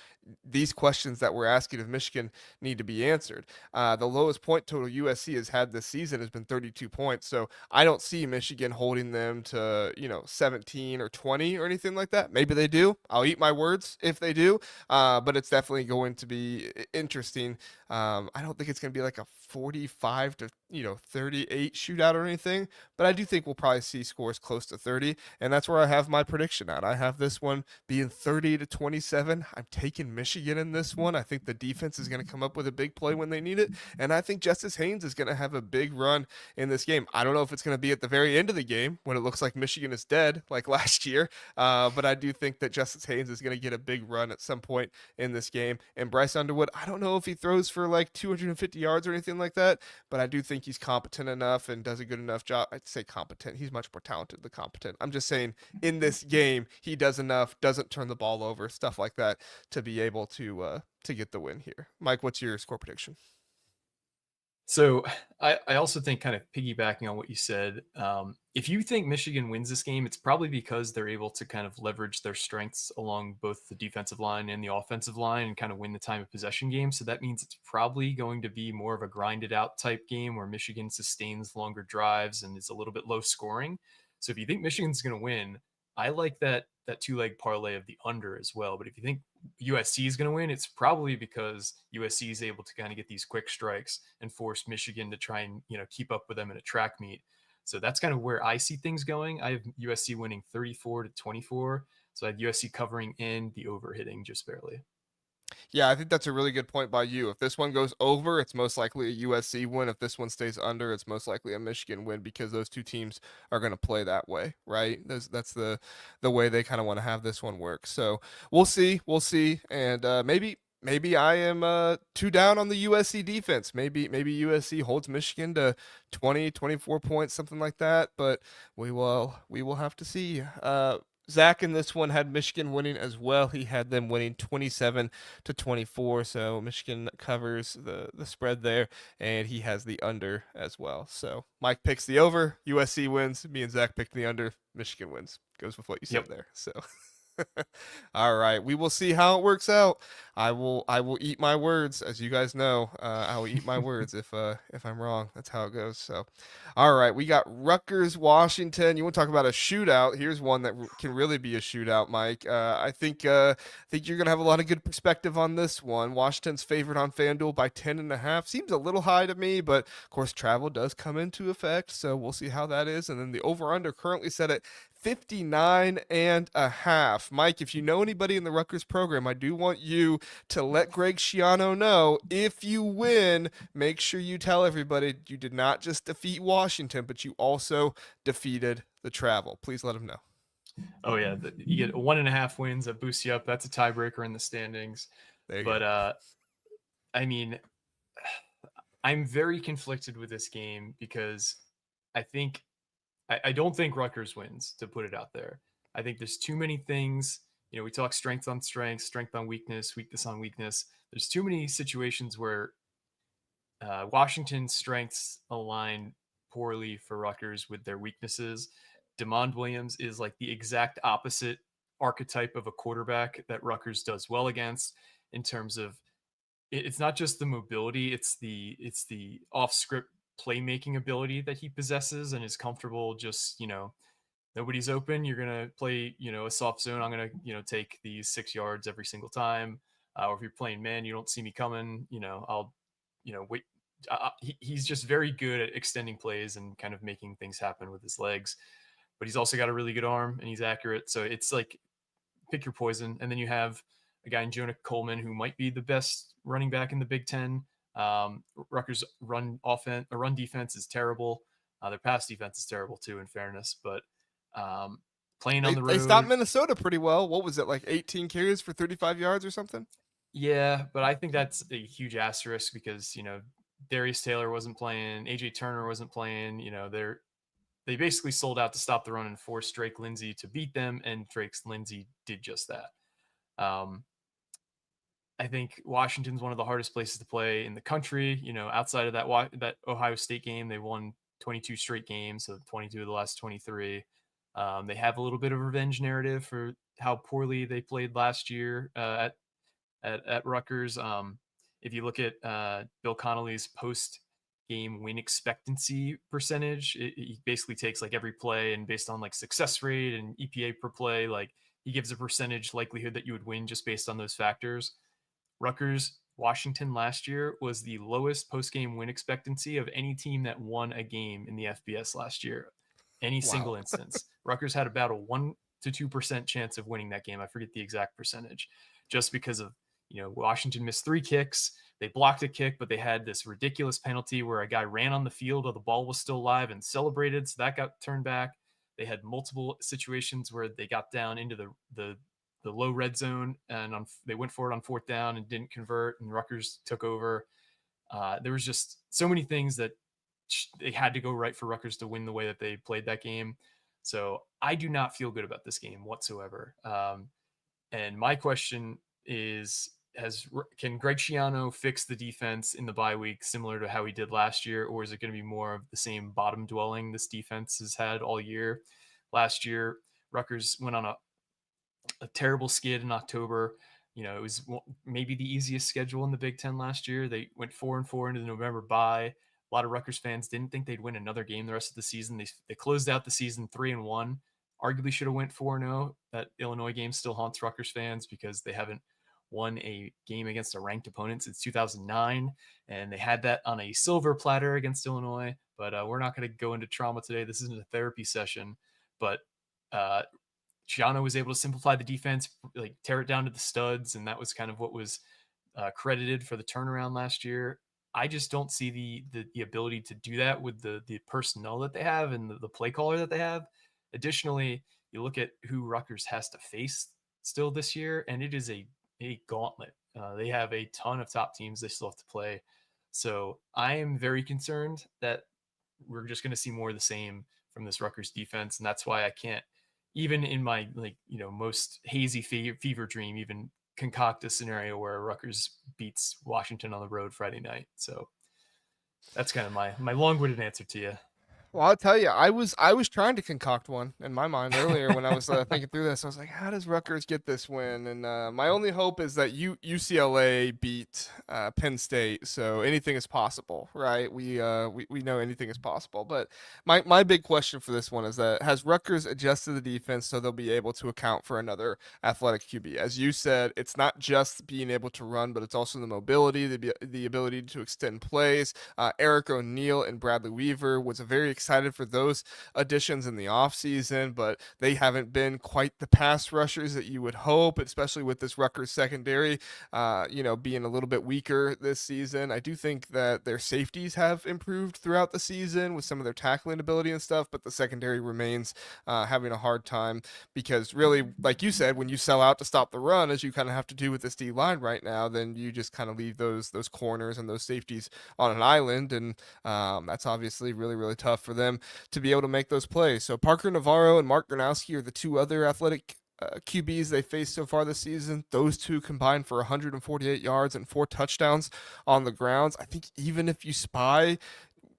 these questions that we're asking of Michigan need to be answered. The lowest point total USC has had this season has been 32 points. So I don't see Michigan holding them to, 17 or 20 or anything like that. Maybe they do. I'll eat my words if they do. But it's definitely going to be interesting. I don't think it's going to be like a 45 to, 38 shootout or anything, but I do think we'll probably see scores close to 30. And that's where I have my prediction at. I have this one being 30 to 27. I'm taking Michigan in this one. I think the defense is going to come up with a big play when they need it. And I think Justice Haynes is going to have a big run in this game. I don't know if it's going to be at the very end of the game when it looks like Michigan is dead, like last year. But I do think that Justice Haynes is going to get a big run at some point in this game. And Bryce Underwood, I don't know if he throws for like 250 yards or anything like that, but I do think he's competent enough and does a good enough job. I'd say competent. He's much more talented than competent. I'm just saying in this game, he does enough, doesn't turn the ball over, stuff like that, to be able to get the win here. Mike, what's your score prediction? So I also think kind of piggybacking on what you said, if you think Michigan wins this game, it's probably because they're able to kind of leverage their strengths along both the defensive line and the offensive line and kind of win the time of possession game. So that means it's probably going to be more of a grinded out type game where Michigan sustains longer drives and is a little bit low scoring. So if you think Michigan's going to win, I like that two-leg parlay of the under as well. But if you think USC is going to win, it's probably because USC is able to kind of get these quick strikes and force Michigan to try and keep up with them in a track meet. So that's kind of where I see things going. I have USC winning 34 to 24. So I have USC covering and the over hitting just barely. Yeah, I think that's a really good point by you. If this one goes over, it's most likely a USC win. If this one stays under, it's most likely a Michigan win because those two teams are going to play that way, right? That's the way they kind of want to have this one work. So we'll see, and maybe I am too down on the USC defense. Maybe USC holds Michigan to 20, 24 points, something like that. But we will have to see. Zach in this one had Michigan winning as well. He had them winning 27 to 24. So Michigan covers the spread there, and he has the under as well. So Mike picks the over. USC wins. Me and Zach picked the under. Michigan wins. Goes with what you said Yep. there. So. All right, we will see how it works out. I will eat my words, as you guys know. I will eat my words if I'm wrong. That's how it goes. So, all right, we got Rutgers, Washington. You want to talk about a shootout? Here's one that can really be a shootout, Mike. I think you're gonna have a lot of good perspective on this one. Washington's favored on FanDuel by 10.5. Seems a little high to me, but of course travel does come into effect. So we'll see how that is. And then the over/under currently set at 59.5. Mike, if you know anybody in the Rutgers program, I do want you to let Greg Schiano know if you win, make sure you tell everybody you did not just defeat Washington, but you also defeated the travel. Please let him know. Oh yeah, you get 1.5 wins that boosts you up. That's a tiebreaker in the standings. There you But go. I mean, I'm very conflicted with this game because I think I don't think Rutgers wins, to put it out there. I think there's too many things. We talk strength on strength, strength on weakness, weakness on weakness. There's too many situations where Washington's strengths align poorly for Rutgers with their weaknesses. Demond Williams is like the exact opposite archetype of a quarterback that Rutgers does well against in terms of it's not just the mobility, it's the off script playmaking ability that he possesses and is comfortable just, nobody's open, you're going to play, a soft zone, I'm going to, take these 6 yards every single time. Or if you're playing man, you don't see me coming, I'll, wait. He's just very good at extending plays and kind of making things happen with his legs, but he's also got a really good arm and he's accurate. So it's like pick your poison. And then you have a guy in Jonah Coleman who might be the best running back in the Big Ten. Rutgers run defense is terrible. Their pass defense is terrible too, in fairness. But playing on They the they stopped road. Minnesota pretty well. What was it, like 18 carries for 35 yards or something? Yeah, but I think that's a huge asterisk because, Darius Taylor wasn't playing, AJ Turner wasn't playing, they basically sold out to stop the run and force Drake Lindsay to beat them, and Drake's Lindsay did just that. Um, I think Washington's one of the hardest places to play in the country. Outside of that Ohio State game, they won 22 straight games, so 22 of the last 23. They have a little bit of revenge narrative for how poorly they played last year at Rutgers. If you look at Bill Connolly's post game win expectancy percentage, he basically takes like every play and based on like success rate and EPA per play, like he gives a percentage likelihood that you would win just based on those factors. Rutgers, Washington last year was the lowest post game win expectancy of any team that won a game in the FBS last year. Any Wow. single instance. Rutgers had about a 1 to 2% chance of winning that game. I forget the exact percentage, just because of, Washington missed 3 kicks. They blocked a kick, but they had this ridiculous penalty where a guy ran on the field while the ball was still live and celebrated. So that got turned back. They had multiple situations where they got down into the low red zone and they went for it on 4th down and didn't convert, and Rutgers took over. There was just so many things that they had to go right for Rutgers to win the way that they played that game. So I do not feel good about this game whatsoever. And my question is, can Greg Schiano fix the defense in the bye week similar to how he did last year, or is it going to be more of the same bottom dwelling this defense has had all year? Last year, Rutgers went on a terrible skid in October. It was maybe the easiest schedule in the Big Ten last year. They went 4-4 into the November bye. A lot of Rutgers fans didn't think they'd win another game the rest of the season. They closed out the season 3-1. Arguably should have went 4-0. That Illinois game still haunts Rutgers fans because they haven't won a game against a ranked opponent since 2009, and they had that on a silver platter against Illinois. But we're not going to go into trauma today. This isn't a therapy session, but Giano was able to simplify the defense, like tear it down to the studs, and that was kind of what was credited for the turnaround last year. I just don't see the ability to do that with the personnel that they have and the play caller that they have. Additionally, you look at who Rutgers has to face still this year, and it is a gauntlet. They have a ton of top teams they still have to play. So I am very concerned that we're just going to see more of the same from this Rutgers defense, and that's why I can't, even in my most hazy fever dream, even concoct a scenario where Rutgers beats Washington on the road Friday night. So that's kind of my long-winded answer to you. Well, I'll tell you, I was trying to concoct one in my mind earlier when I was thinking through this. I was like, how does Rutgers get this win? And my only hope is that UCLA beat Penn State, so anything is possible, right? We know anything is possible. But my big question for this one is that has Rutgers adjusted the defense so they'll be able to account for another athletic QB? As you said, it's not just being able to run, but it's also the mobility, the ability to extend plays. Eric O'Neill and Bradley Weaver was a very excited for those additions in the offseason, but they haven't been quite the pass rushers that you would hope, especially with this Rutgers secondary, being a little bit weaker this season. I do think that their safeties have improved throughout the season with some of their tackling ability and stuff, but the secondary remains having a hard time because really, like you said, when you sell out to stop the run, as you kind of have to do with this D line right now, then you just kind of leave those corners and those safeties on an island, and that's obviously really, really tough for them to be able to make those plays. So Parker Navarro and Mark Gronowski are the two other athletic QBs they faced so far this season. Those two combined for 148 yards and 4 touchdowns on the grounds. I think even if you spy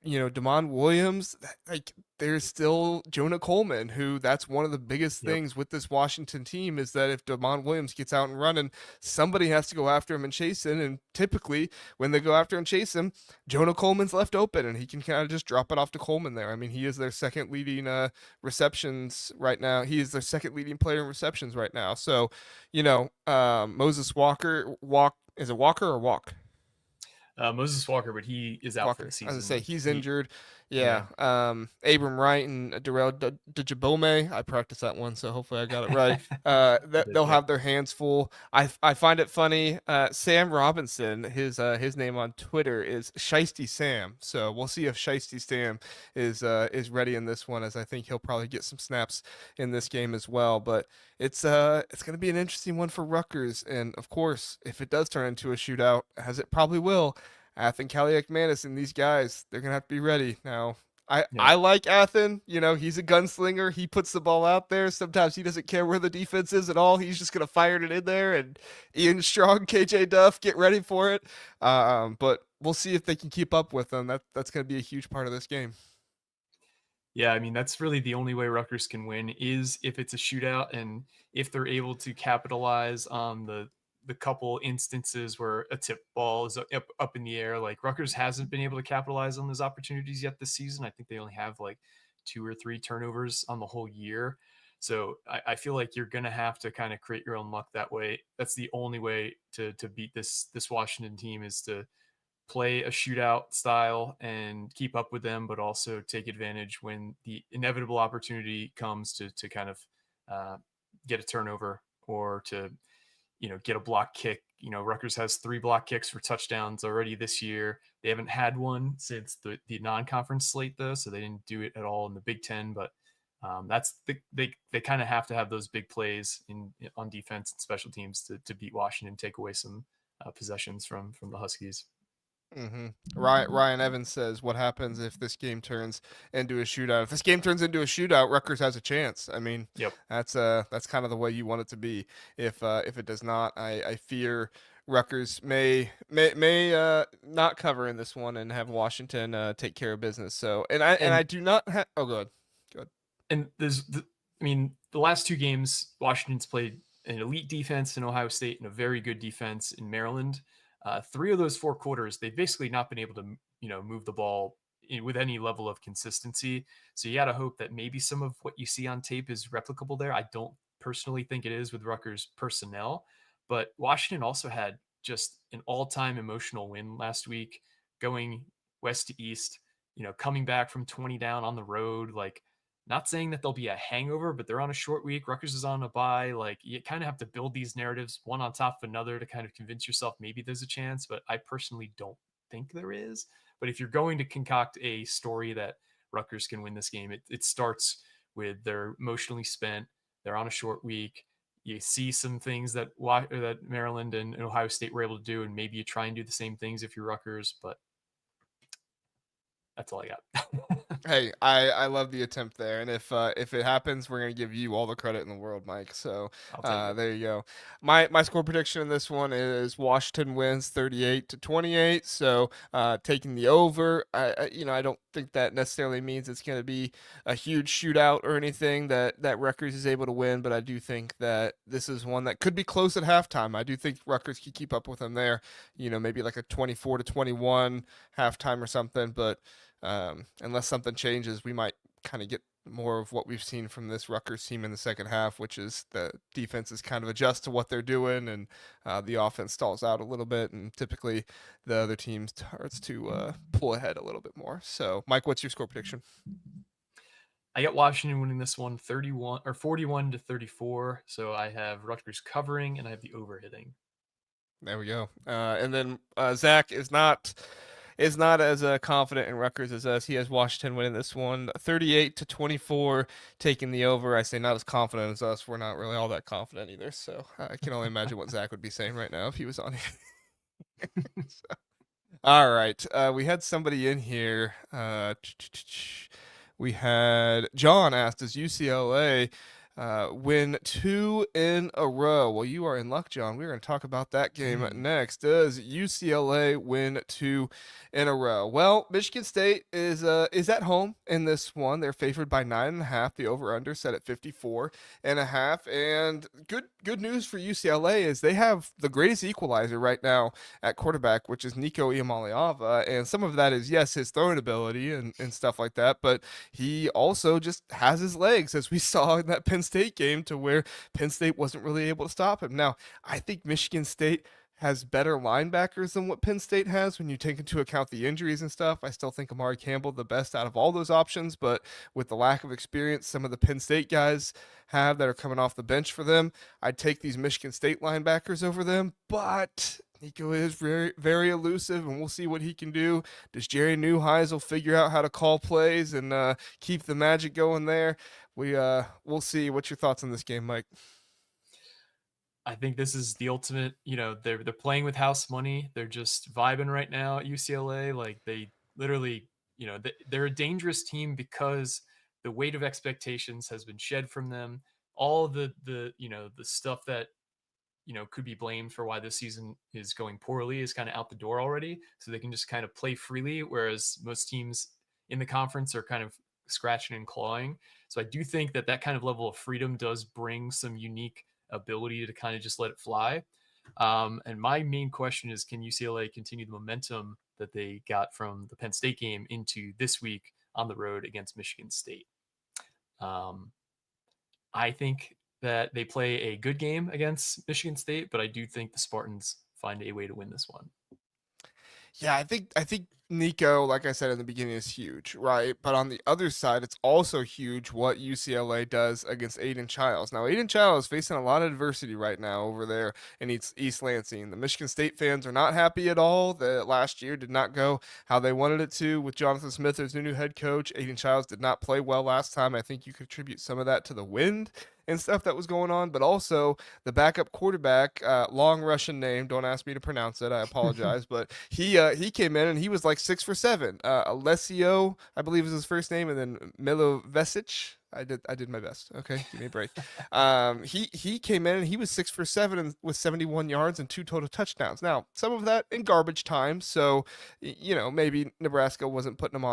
Damon Williams, like there's still Jonah Coleman, who that's one of the biggest Yep. things with this Washington team is that if Damon Williams gets out and running, somebody has to go after him and chase him. And typically, when they go after and chase him, Jonah Coleman's left open, and he can kind of just drop it off to Coleman there. I mean, he is their second leading receptions right now. He is their second leading player in receptions right now. So, Moses Walk is it Walker or Walk? Moses Walker, but he is out for the Walker. As I season say, with he's he. injured. Yeah. Yeah, Abram Wright and Darrell Djabome. I practiced that one, so hopefully I got it right. you did. They'll Yep. have their hands full. I find it funny. Sam Robinson, his name on Twitter is Shiesty Sam. So we'll see if Shiesty Sam is ready in this one, as I think he'll probably get some snaps in this game as well. But it's gonna be an interesting one for Rutgers, and of course, if it does turn into a shootout, as it probably will. Athan Kaliak and these guys, they're gonna have to be ready. Now, Yep. I like Athan. You know, he's a gunslinger. He puts the ball out there. Sometimes he doesn't care where the defense is at all. He's just gonna fire it in there. And Ian Strong, KJ Duff, get ready for it. But we'll see if they can keep up with them. That's gonna be a huge part of this game. Yeah, I mean that's really the only way Rutgers can win is if it's a shootout and if they're able to capitalize on the couple instances where a tip ball is up in the air. Like Rutgers hasn't been able to capitalize on those opportunities yet this season. I think they only have like 2 or 3 turnovers on the whole year. So I feel like you're gonna have to kind of create your own luck that way. That's the only way to beat this Washington team is to play a shootout style and keep up with them, but also take advantage when the inevitable opportunity comes to kind of uh, get a turnover or to get a block kick. Rutgers has 3 block kicks for touchdowns already this year. They haven't had one since the non-conference slate though, so they didn't do it at all in the Big Ten. But they kind of have to have those big plays on defense and special teams to beat Washington, take away some possessions from the Huskies. Mm-hmm. Ryan Evans says, "What happens if this game turns into a shootout? If this game turns into a shootout, Rutgers has a chance. I mean, Yep. that's kind of the way you want it to be. If it does not, I fear Rutgers may not cover in this one and have Washington take care of business. So, and I And do not have. Oh, good, good. I mean, the last 2 games, Washington's played an elite defense in Ohio State and a very good defense in Maryland. 3 of those 4 quarters, they've basically not been able to, move the ball with any level of consistency. So you got to hope that maybe some of what you see on tape is replicable there. I don't personally think it is with Rutgers personnel, but Washington also had just an all-time emotional win last week, going west to east. Coming back from 20 down on the road, like not saying that there'll be a hangover, but they're on a short week. Rutgers is on a bye. Like you kind of have to build these narratives one on top of another to kind of convince yourself maybe there's a chance. But I personally don't think there is. But if you're going to concoct a story that Rutgers can win this game, it starts with they're emotionally spent. They're on a short week. You see some things that Maryland and Ohio State were able to do, and maybe you try and do the same things if you're Rutgers. But that's all I got. Hey, I love the attempt there, and if it happens, we're gonna give you all the credit in the world, Mike. So I'll take it. there you go. My score prediction in this one is Washington wins 38-28. So taking the over. I don't think that necessarily means it's gonna be a huge shootout or anything that Rutgers is able to win, but I do think that this is one that could be close at halftime. I do think Rutgers can keep up with them there. Maybe like a 24-21 halftime or something, but. Unless something changes, we might kind of get more of what we've seen from this Rutgers team in the second half, which is the defenses kind of adjust to what they're doing, and the offense stalls out a little bit, and typically the other team starts to pull ahead a little bit more. So, Mike, what's your score prediction? I got Washington winning this one 31 or 41-34. So I have Rutgers covering and I have the over hitting. There we go. And then Zach is not as confident in Rutgers as us. He has Washington winning this one, 38-24, taking the over. I say not as confident as us. We're not really all that confident either. So I can only imagine what Zach would be saying right now if he was on here. So, all right, we had somebody in here. We had John asked, "Does UCLA win 2 in a row?" Well, you are in luck, John. We're going to talk about that game next. Does UCLA win 2 in a row? Well, Michigan State is at home in this one. They're favored by 9.5. The over/under set at 54.5. And good news for UCLA is they have the greatest equalizer right now at quarterback, which is Nico Iamaleava, and some of that is yes his throwing ability and stuff like that, but he also just has his legs, as we saw in that Penn State game, to where Penn State wasn't really able to stop him. Now, I think Michigan State has better linebackers than what Penn State has when you take into account the injuries and stuff. I still think Amari Campbell the best out of all those options, but with the lack of experience some of the Penn State guys have that are coming off the bench for them, I'd take these Michigan State linebackers over them. But Nico is very, very elusive, and we'll see what he can do. Does Jerry Neuheisel figure out how to call plays and keep the magic going there? We'll see. What's your thoughts on this game, Mike? I think this is the ultimate, they're playing with house money. They're just vibing right now at UCLA. Like they literally, they're a dangerous team because the weight of expectations has been shed from them. All the stuff that, could be blamed for why this season is going poorly is kind of out the door already. So they can just kind of play freely. Whereas most teams in the conference are kind of scratching and clawing. So I do think that kind of level of freedom does bring some unique ability to kind of just let it fly. And my main question is, can UCLA continue the momentum that they got from the Penn State game into this week on the road against Michigan State? I think that they play a good game against Michigan State, but I do think the Spartans find a way to win this one. Yeah, I think Nico, like I said in the beginning, is huge, right? But on the other side, it's also huge what UCLA does against Aiden Childs. Now, Aiden Childs is facing a lot of adversity right now over there in East Lansing. The Michigan State fans are not happy at all. The last year did not go how they wanted it to with Jonathan Smith as their new head coach. Aiden Childs did not play well last time. I think you could attribute some of that to the wind and stuff that was going on, but also the backup quarterback, long Russian name. Don't ask me to pronounce it. I apologize, but he came in and he was like 6 for 7. Alessio, I believe is his first name, and then Milovesic. I did my best. Okay, give me a break. He came in and he was 6 for 7 and with 71 yards and 2 total touchdowns. Now some of that in garbage time, so maybe Nebraska wasn't putting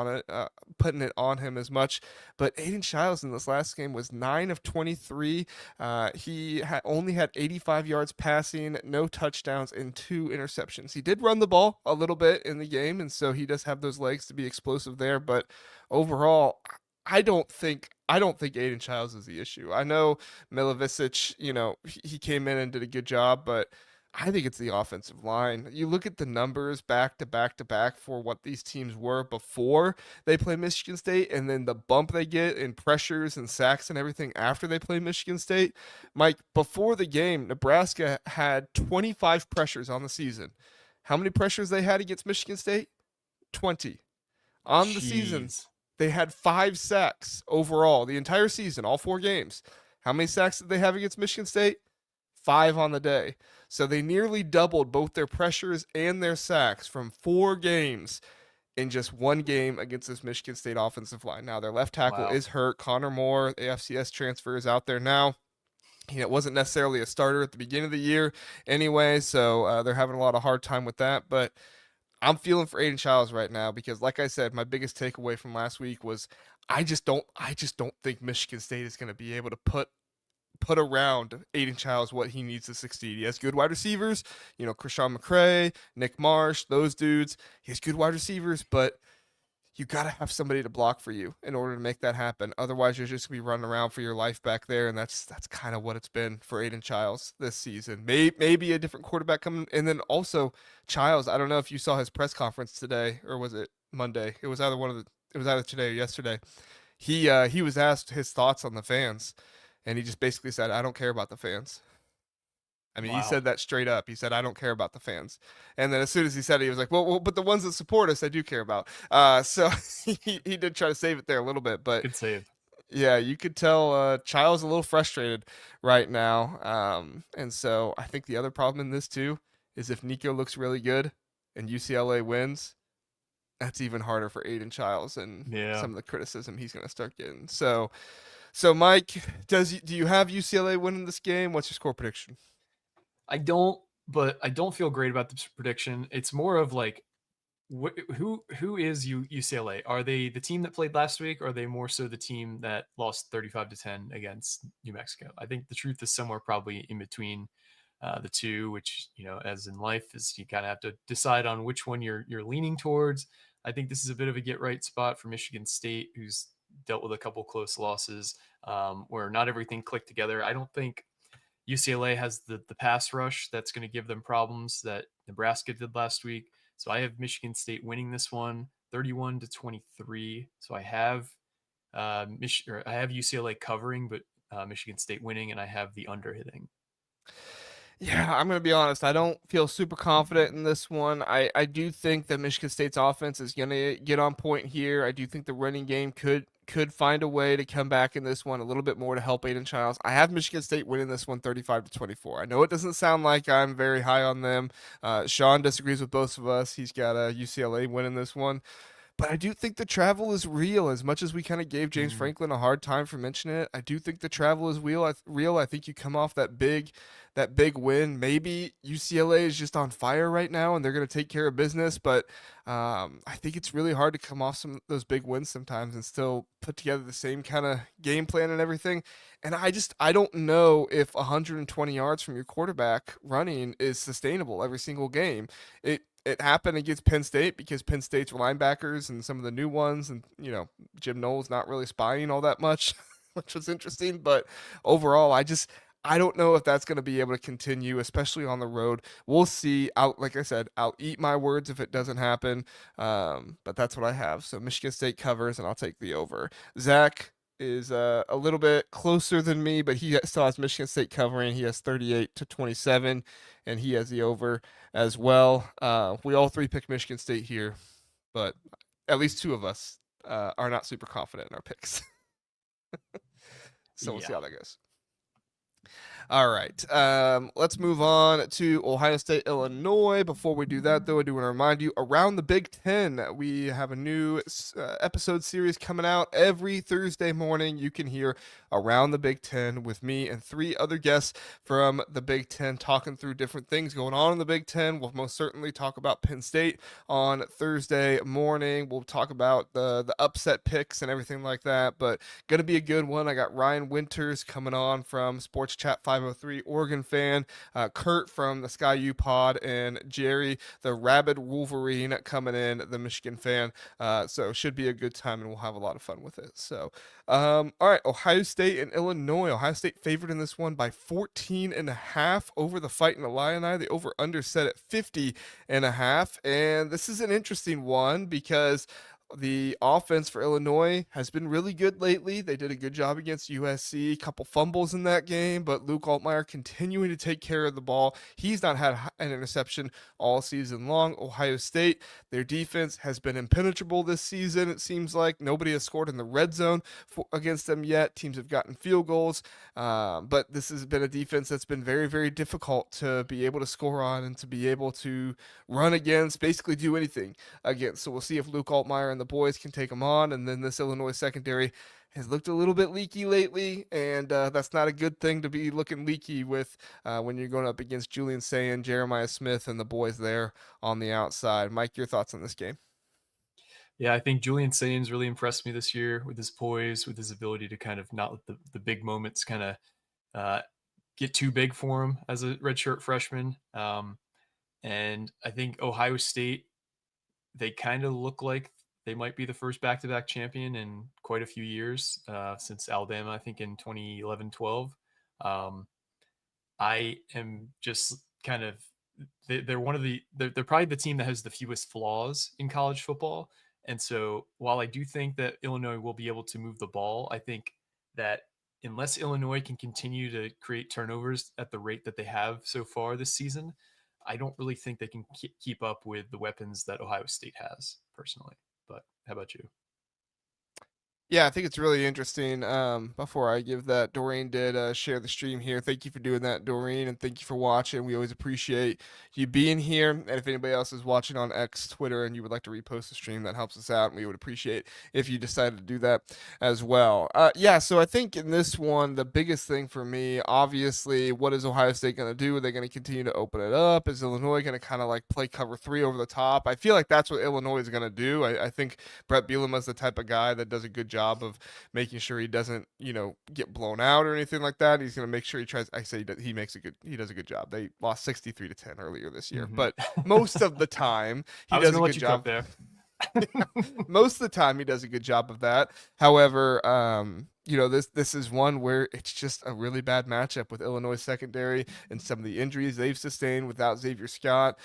it on him as much. But Aiden Childs in this last game was 9 of 23. Only had 85 yards passing, no touchdowns, and 2 interceptions. He did run the ball a little bit in the game, and so he does have those legs to be explosive there. But overall, I don't think Aiden Childs is the issue. I know Milovisic, he came in and did a good job, but I think it's the offensive line. You look at the numbers back to back to back for what these teams were before they play Michigan State, and then the bump they get in pressures and sacks and everything after they play Michigan State. Mike, before the game, Nebraska had 25 pressures on the season. How many pressures they had against Michigan State? 20. On the season, Jeez. they had 5 sacks overall, the entire season, all 4 games. How many sacks did they have against Michigan State? 5 on the day. So they nearly doubled both their pressures and their sacks from 4 games in just 1 game against this Michigan State offensive line. Now, their left tackle Wow. is hurt. Connor Moore, the FCS transfer, is out there now. It wasn't necessarily a starter at the beginning of the year anyway, so they're having a lot of hard time with that. But I'm feeling for Aiden Childs right now because, like I said, my biggest takeaway from last week was I just don't think Michigan State is going to be able to put around Aiden Childs what he needs to succeed. He has good wide receivers, Krishan McCray, Nick Marsh, those dudes. He has good wide receivers, but you got to have somebody to block for you in order to make that happen. Otherwise, you're just going to be running around for your life back there, and that's kind of what it's been for Aiden Childs this season. Maybe a different quarterback coming, and then also Childs. I don't know if you saw his press conference today or was it Monday? It was either today or yesterday. He was asked his thoughts on the fans, and he just basically said, "I don't care about the fans." I mean, he Wow. said that straight up. He said, "I don't care about the fans." And then as soon as he said it, he was like, "Well, but the ones that support us, I do care about." So he did try to save it there a little bit, but Good save. yeah, you could tell Child's a little frustrated right now. And so I think the other problem in this too is if Nico looks really good and UCLA wins, that's even harder for Aiden Childs and Yeah. some of the criticism he's going to start getting. So Mike, do you have UCLA winning this game? What's your score prediction? I don't, but I don't feel great about this prediction. It's more of like, who is UCLA? Are they the team that played last week? Or are they more so the team that lost 35-10 against New Mexico? I think the truth is somewhere probably in between the two, which, as in life, is you kind of have to decide on which one you're leaning towards. I think this is a bit of a get right spot for Michigan State, who's dealt with a couple close losses where not everything clicked together. I don't think UCLA has the pass rush that's going to give them problems that Nebraska did last week. So I have Michigan State winning this one, 31-23. So I have I have UCLA covering, but Michigan State winning, and I have the under hitting. Yeah, I'm gonna be honest. I don't feel super confident in this one. I do think that Michigan State's offense is gonna get on point here. I do think the running game could find a way to come back in this one a little bit more to help Aiden Childs. I have Michigan State winning this one 35-24. I know it doesn't sound like I'm very high on them. Sean disagrees with both of us. He's got UCLA winning this one. But I do think the travel is real. As much as we kind of gave James Mm-hmm. Franklin a hard time for mentioning it, I do think the travel is real. Real. I think you come off that big win. Maybe UCLA is just on fire right now, and they're going to take care of business. But I think it's really hard to come off some of those big wins sometimes and still put together the same kind of game plan and everything. And I don't know if 120 yards from your quarterback running is sustainable every single game. It happened against Penn State because Penn State's linebackers and some of the new ones, and Jim Knowles not really spying all that much, which was interesting. But overall, I don't know if that's going to be able to continue, especially on the road. We'll see. Like I said, I'll eat my words if it doesn't happen. But that's what I have. So Michigan State covers, and I'll take the over. Zach is a little bit closer than me, but he still has Michigan State covering. He has 38-27, and he has the over as well. We all three pick Michigan State here, but at least two of us are not super confident in our picks. So we'll see Yeah. how that goes. All right. Let's move on to Ohio State, Illinois. Before we do that, though, I do want to remind you around the Big Ten, we have a new episode series coming out every Thursday morning. You can hear Around the Big Ten with me and three other guests from the Big Ten talking through different things going on in the Big Ten. We'll most certainly talk about Penn State on Thursday morning. We'll talk about the upset picks and everything like that. But going to be a good one. I got Ryan Winters coming on from Sports Chat 503, Oregon fan, Kurt from the Sky U Pod, and Jerry, the Rabid Wolverine, coming in, the Michigan fan. So should be a good time, and we'll have a lot of fun with it. So, all right, Ohio State and Illinois. Ohio State favored in this one by 14.5 over the Fighting Illini. The over/under set at 50.5, and this is an interesting one because the offense for Illinois has been really good lately. They did a good job against USC, a couple fumbles in that game, but Luke Altmaier continuing to take care of the ball. He's not had an interception all season long. Ohio State, their defense has been impenetrable this season. It seems like nobody has scored in the red zone against them yet. Teams have gotten field goals, but this has been a defense that's been very, very difficult to be able to score on and to be able to run against, basically do anything against. So we'll see if Luke Altmaier and the boys can take them on. And then this Illinois secondary has looked a little bit leaky lately, and that's not a good thing to be looking leaky with when you're going up against Julian Sayin, Jeremiah Smith, and the boys there on the outside. Mike, your thoughts on this game? Yeah, I think Julian Sains really impressed me this year with his poise, with his ability to kind of not let the big moments kind of uh, get too big for him as a redshirt freshman. And I think Ohio State, they kind of look like they might be the first back-to-back champion in quite a few years since Alabama, I think in 2011-12. I am just kind of they're one of they're probably the team that has the fewest flaws in college football. And so while I do think that Illinois will be able to move the ball, I think that unless Illinois can continue to create turnovers at the rate that they have so far this season, I don't really think they can keep up with the weapons that Ohio State has personally. But how about you? Yeah, I think it's really interesting. Before I give that, Doreen did share the stream here. Thank you for doing that, Doreen, and thank you for watching. We always appreciate you being here. And if anybody else is watching on X, Twitter, and you would like to repost the stream, that helps us out, and we would appreciate if you decided to do that as well. Yeah, so I think in this one, the biggest thing for me, obviously, what is Ohio State going to do? Are they going to continue to open it up? Is Illinois going to kind of like play cover three over the top? I feel like that's what Illinois is going to do. I think Brett Bielema is the type of guy that does a good job of making sure he doesn't, get blown out or anything like that. He's going to make sure he tries. I say he does a good job. They lost 63-10 earlier this year, Mm-hmm. but most of the time he I was does going a to let good you cook job. there. Most of the time he does a good job of that. However, this is one where it's just a really bad matchup with Illinois secondary and some of the injuries they've sustained without Xavier Scott.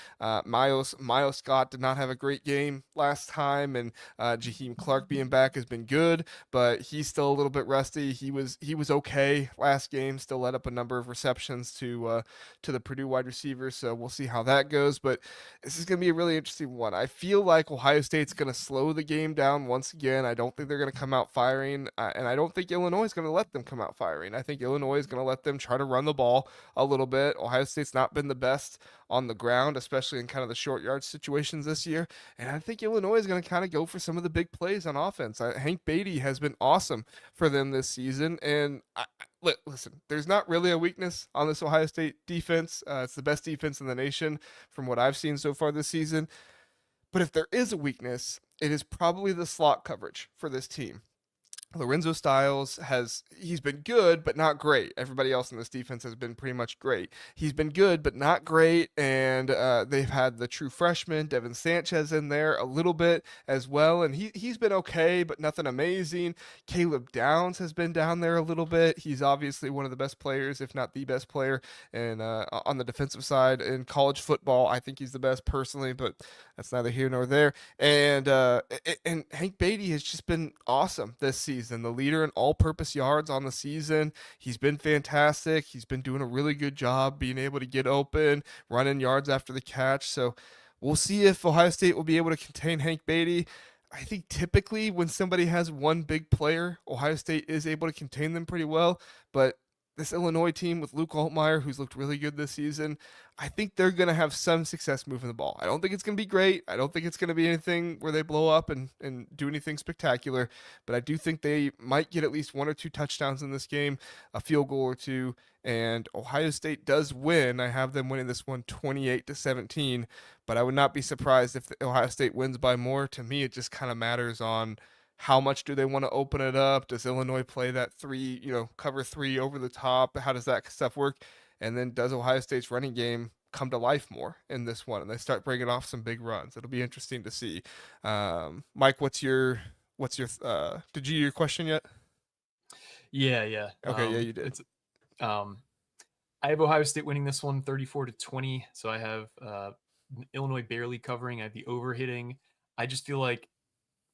Miles Scott did not have a great game last time, and Jaheim Clark being back has been good, but he's still a little bit rusty. He was okay last game, still led up a number of receptions to the Purdue wide receivers, so we'll see how that goes. But this is going to be a really interesting one. I feel like Ohio State's going to slow the game down once again. I don't think they're going to come out firing, and I don't think Illinois is going to let them come out firing. I think Illinois is going to let them try to run the ball a little bit. Ohio State's not been the best on the ground, especially in kind of the short yard situations this year. And I think Illinois is going to kind of go for some of the big plays on offense. Hank Beatty has been awesome for them this season. And listen, there's not really a weakness on this Ohio State defense. It's the best defense in the nation from what I've seen so far this season. But if there is a weakness, it is probably the slot coverage for this team. Lorenzo Styles he's been good but not great. Everybody else in this defense has been pretty much great. He's been good but not great, and they've had the true freshman Devin Sanchez in there a little bit as well, and he's been okay but nothing amazing. Caleb Downs has been down there a little bit. He's obviously one of the best players, if not the best player, and on the defensive side in college football. I think he's the best personally, but that's neither here nor there. And Hank Beatty has just been awesome this season. The leader in all-purpose yards on the season. He's been fantastic. He's been doing a really good job being able to get open, running yards after the catch. So we'll see if Ohio State will be able to contain Hank Beatty. I think typically when somebody has one big player, Ohio State is able to contain them pretty well. But this Illinois team with Luke Altmaier, who's looked really good this season, I think they're going to have some success moving the ball. I don't think it's going to be great. I don't think it's going to be anything where they blow up and do anything spectacular, but I do think they might get at least one or two touchdowns in this game, a field goal or two, and Ohio State does win. I have them winning this one 28-17, but I would not be surprised if Ohio State wins by more. To me, it just kind of matters on how much do they want to open it up? Does Illinois play that cover three over the top? How does that stuff work? And then does Ohio State's running game come to life more in this one? And they start bringing off some big runs. It'll be interesting to see. Mike, what's your did you hear your question yet? Yeah. Okay, yeah, you did. I have Ohio State winning this one 34-20. So I have Illinois barely covering. I have the over hitting. I just feel like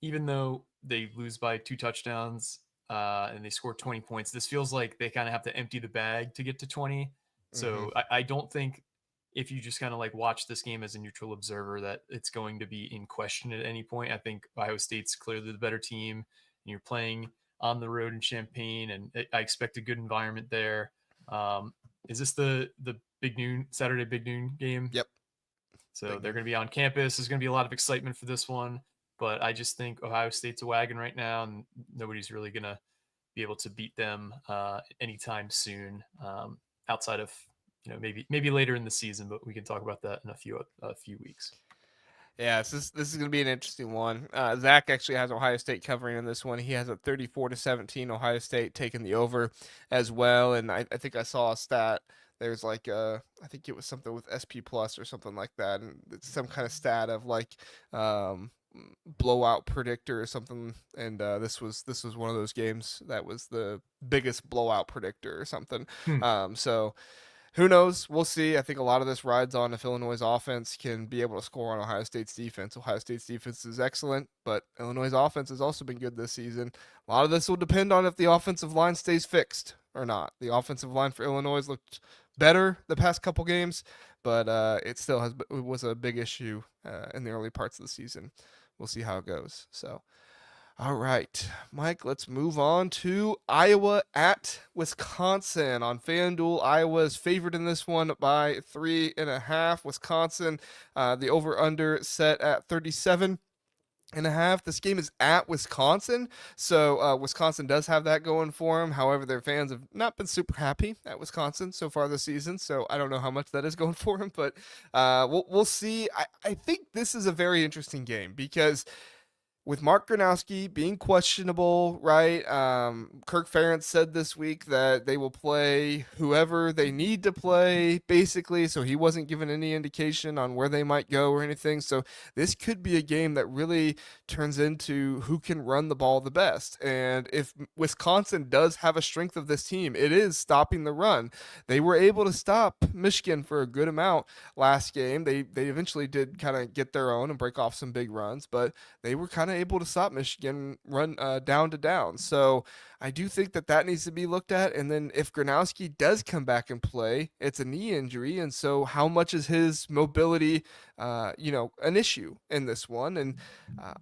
even though they lose by 2 touchdowns and they score 20 points, this feels like they kind of have to empty the bag to get to 20. So I don't think if you just kind of like watch this game as a neutral observer that it's going to be in question at any point. I think Ohio State's clearly the better team, and you're playing on the road in Champaign, and I expect a good environment there. Is this the Saturday big noon game? Yep. So they're going to be on campus. There's going to be a lot of excitement for this one. But I just think Ohio State's a wagon right now, and nobody's really going to be able to beat them anytime soon, outside of maybe later in the season. But we can talk about that in a few weeks. Yeah, this is going to be an interesting one. Zach actually has Ohio State covering in this one. He has a 34-17 Ohio State taking the over as well. And I think I saw a stat. There's I think it was something with SP Plus or something like that, and it's some kind of stat of blowout predictor or something, and this was one of those games that was the biggest blowout predictor or something. So who knows? We'll see. I think a lot of this rides on if Illinois' offense can be able to score on Ohio State's defense. Ohio State's defense is excellent, but Illinois' offense has also been good this season. A lot of this will depend on if the offensive line stays fixed or not. The offensive line for Illinois looked better the past couple games, but it was a big issue in the early parts of the season. We'll see how it goes. So, all right, Mike, let's move on to Iowa at Wisconsin on FanDuel. Iowa is favored in this one by 3.5. Wisconsin, the over-under set at 37.5. This game is at Wisconsin, so Wisconsin does have that going for them. However, their fans have not been super happy at Wisconsin so far this season, so I don't know how much that is going for them, but we'll see. I think this is a very interesting game because with Mark Gronowski being questionable, right? Kirk Ferentz said this week that they will play whoever they need to play, basically. So he wasn't given any indication on where they might go or anything. So this could be a game that really turns into who can run the ball the best. And if Wisconsin does have a strength of this team, it is stopping the run. They were able to stop Michigan for a good amount last game. They eventually did kind of get their own and break off some big runs, but they were kind of able to stop Michigan run down to down. So I do think that that needs to be looked at. And then if Gronowski does come back and play, it's a knee injury, and so how much is his mobility, an issue in this one? And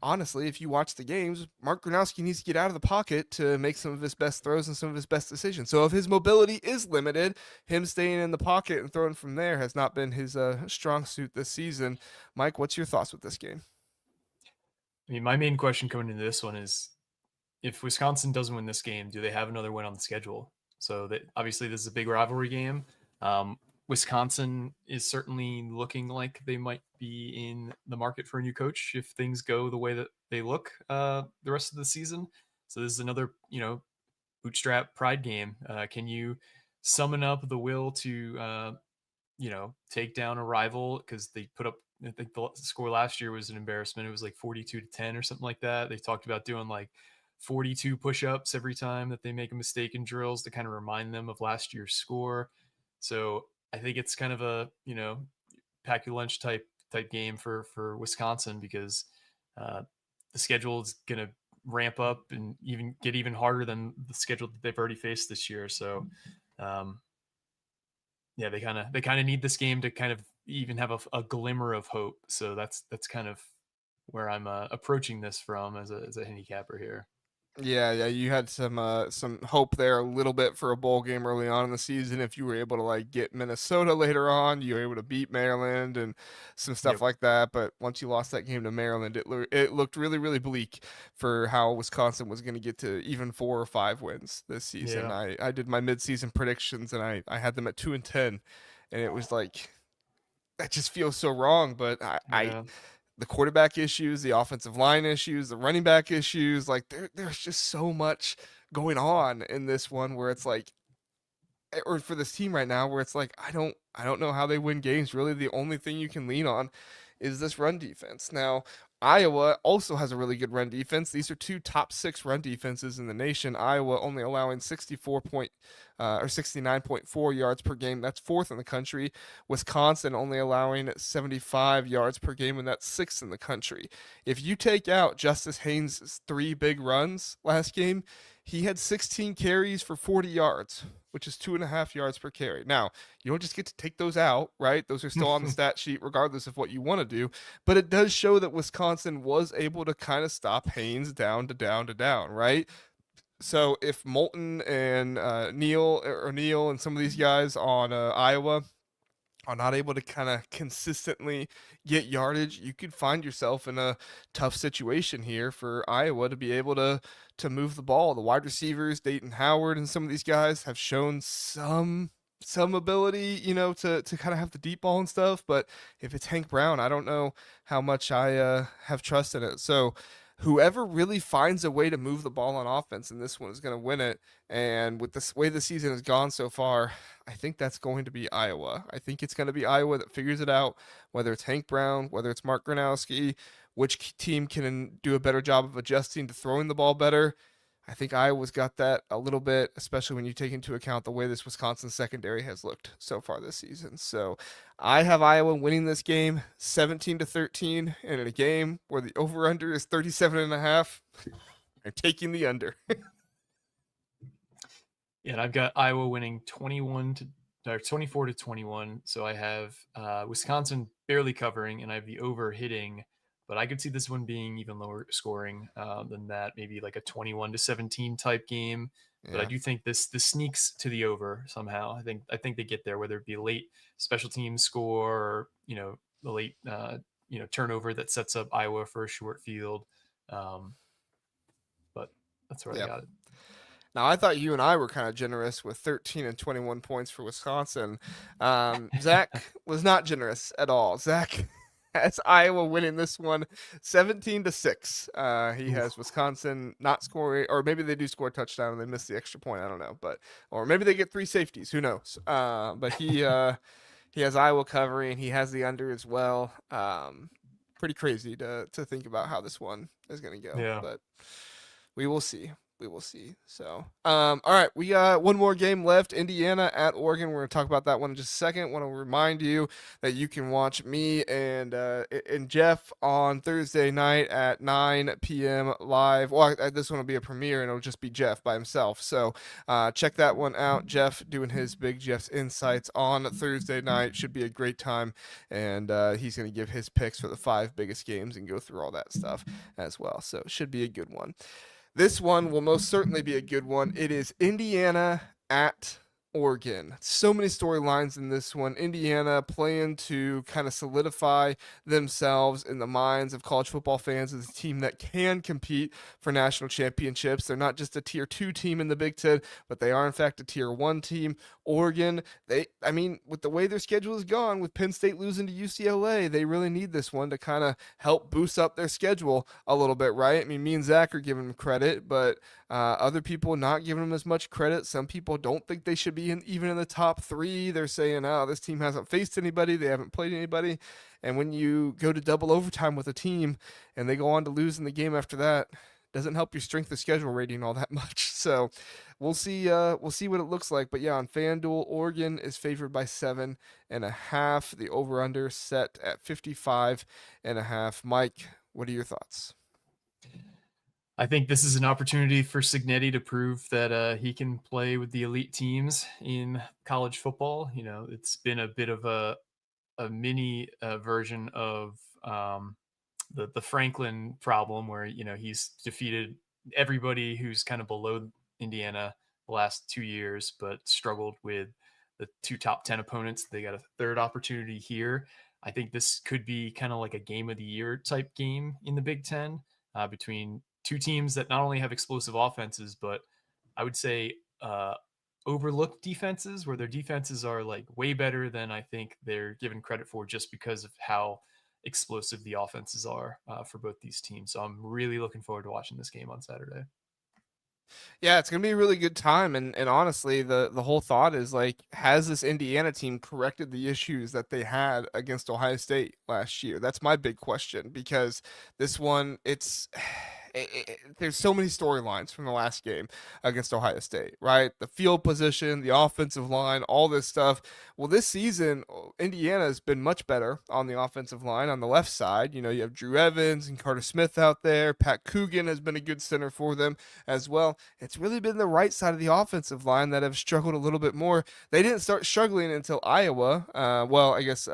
honestly, if you watch the games, Mark Gronowski needs to get out of the pocket to make some of his best throws and some of his best decisions. So if his mobility is limited, him staying in the pocket and throwing from there has not been his strong suit this season. Mike, what's your thoughts with this game? I mean, my main question coming into this one is if Wisconsin doesn't win this game, do they have another win on the schedule? So that obviously this is a big rivalry game. Wisconsin is certainly looking like they might be in the market for a new coach if things go the way that they look the rest of the season. So this is another, bootstrap pride game. Can you summon up the will to, take down a rival? Because they put up, I think the score last year was an embarrassment. It was like 42-10 or something like that. They talked about doing like 42 push-ups every time that they make a mistake in drills to kind of remind them of last year's score. So I think it's kind of a, pack your lunch type game for Wisconsin because uh, the schedule is going to ramp up and even get even harder than the schedule that they've already faced this year. So um, yeah, they kind of need this game to kind of even have a glimmer of hope. So that's kind of where I'm approaching this from as a handicapper here. Yeah, you had some hope there a little bit for a bowl game early on in the season. If you were able to like get Minnesota later on, you were able to beat Maryland and some stuff Yep. like that. But once you lost that game to Maryland, it looked really really bleak for how Wisconsin was going to get to even 4 or 5 wins this season. Yeah. I did my midseason predictions and I had them at 2-10, and it was like that just feels so wrong. But I Yeah. the quarterback issues, the offensive line issues, the running back issues. Like there's just so much going on in this one where it's like, or for this team right now, where it's like I don't know how they win games. Really, the only thing you can lean on is this run defense. Now, Iowa also has a really good run defense. These are two top six run defenses in the nation. Iowa only allowing 69.4 yards per game. That's fourth in the country. Wisconsin only allowing 75 yards per game, and that's sixth in the country. If you take out Justice Haynes' three big runs last game, he had 16 carries for 40 yards, which is 2.5 yards per carry. Now, you don't just get to take those out, right? Those are still on the stat sheet, regardless of what you want to do. But it does show that Wisconsin was able to kind of stop Haynes down to down to down, right? So if Moulton and Neal and some of these guys on Iowa are not able to kind of consistently get yardage, you could find yourself in a tough situation here for Iowa to be able to move the ball. The wide receivers, Dayton Howard and some of these guys have shown some ability, to kind of have the deep ball and stuff. But if it's Hank Brown, I don't know how much I have trust in it. So whoever really finds a way to move the ball on offense in this one is going to win it. And with this way the season has gone so far, I think that's going to be Iowa. I think it's going to be Iowa that figures it out, whether it's Hank Brown, whether it's Mark Gronowski, which team can do a better job of adjusting to throwing the ball better. I think Iowa's got that a little bit, especially when you take into account the way this Wisconsin secondary has looked so far this season. So I have Iowa winning this game 17-13, and in a game where the over-under is 37.5, I'm taking the under. Yeah, and I've got Iowa winning 24-21. So I have Wisconsin barely covering, and I have the over hitting. But I could see this one being even lower scoring than that, maybe like a 21-17 type game. But I Yeah. do think this sneaks to the over somehow. I think they get there, whether it be a late special team score or the late turnover that sets up Iowa for a short field. Um, but that's where I Yeah. got it. Now, I thought you and I were kind of generous with 13 and 21 points for Wisconsin. Zach was not generous at all. Zach has Iowa winning this one 17-6. He Oof. has Wisconsin not scoring, or maybe they do score a touchdown and they miss the extra point. I don't know, but or maybe they get 3 safeties. Who knows? But he has Iowa covering. He has the under as well. Pretty crazy to think about how this one is going to go, Yeah. but we will see. We will see. So, all right, we got one more game left. Indiana at Oregon. We're going to talk about that one in just a second. Want to remind you that you can watch me and Jeff on Thursday night at 9 p.m. live. Well, this one will be a premiere, and it'll just be Jeff by himself. So, check that one out. Jeff doing his Big Jeff's Insights on Thursday night. Should be a great time, and he's going to give his picks for the 5 biggest games and go through all that stuff as well. So, it should be a good one. This one will most certainly be a good one. It is Indiana at Oregon. So many storylines in this one. Indiana playing to kind of solidify themselves in the minds of college football fans as a team that can compete for national championships. They're not just a tier 2 team in the Big Ten, but they are in fact a tier 1 team. Oregon, with the way their schedule has gone, with Penn State losing to UCLA, they really need this one to kind of help boost up their schedule a little bit, right? I mean, me and Zach are giving them credit, but other people not giving them as much credit. Some people don't think they should be even in the top 3. They're saying, oh, this team hasn't faced anybody. They haven't played anybody. And when you go to double overtime with a team and they go on to lose in the game after that, doesn't help your strength of schedule rating all that much. So we'll see what it looks like. But yeah, on FanDuel, Oregon is favored by 7.5. The over-under set at 55.5. Mike, what are your thoughts? I think this is an opportunity for Cignetti to prove that he can play with the elite teams in college football. You know, it's been a bit of a mini version of the Franklin problem, where he's defeated everybody who's kind of below Indiana the last 2 years, but struggled with the 2 top 10 opponents. They got a third opportunity here. I think this could be kind of like a game of the year type game in the Big Ten between 2 teams that not only have explosive offenses, but I would say overlooked defenses, where their defenses are like way better than I think they're given credit for, just because of how explosive the offenses are for both these teams. So I'm really looking forward to watching this game on Saturday. Yeah, it's gonna be a really good time, and honestly, the whole thought is like, has this Indiana team corrected the issues that they had against Ohio State last year? That's my big question, because this one, there's so many storylines from the last game against Ohio State, right? The field position, the offensive line, all this stuff. Well, this season, Indiana has been much better on the offensive line on the left side. You have Drew Evans and Carter Smith out there. Pat Coogan has been a good center for them as well. It's really been the right side of the offensive line that have struggled a little bit more. They didn't start struggling until Iowa. I guess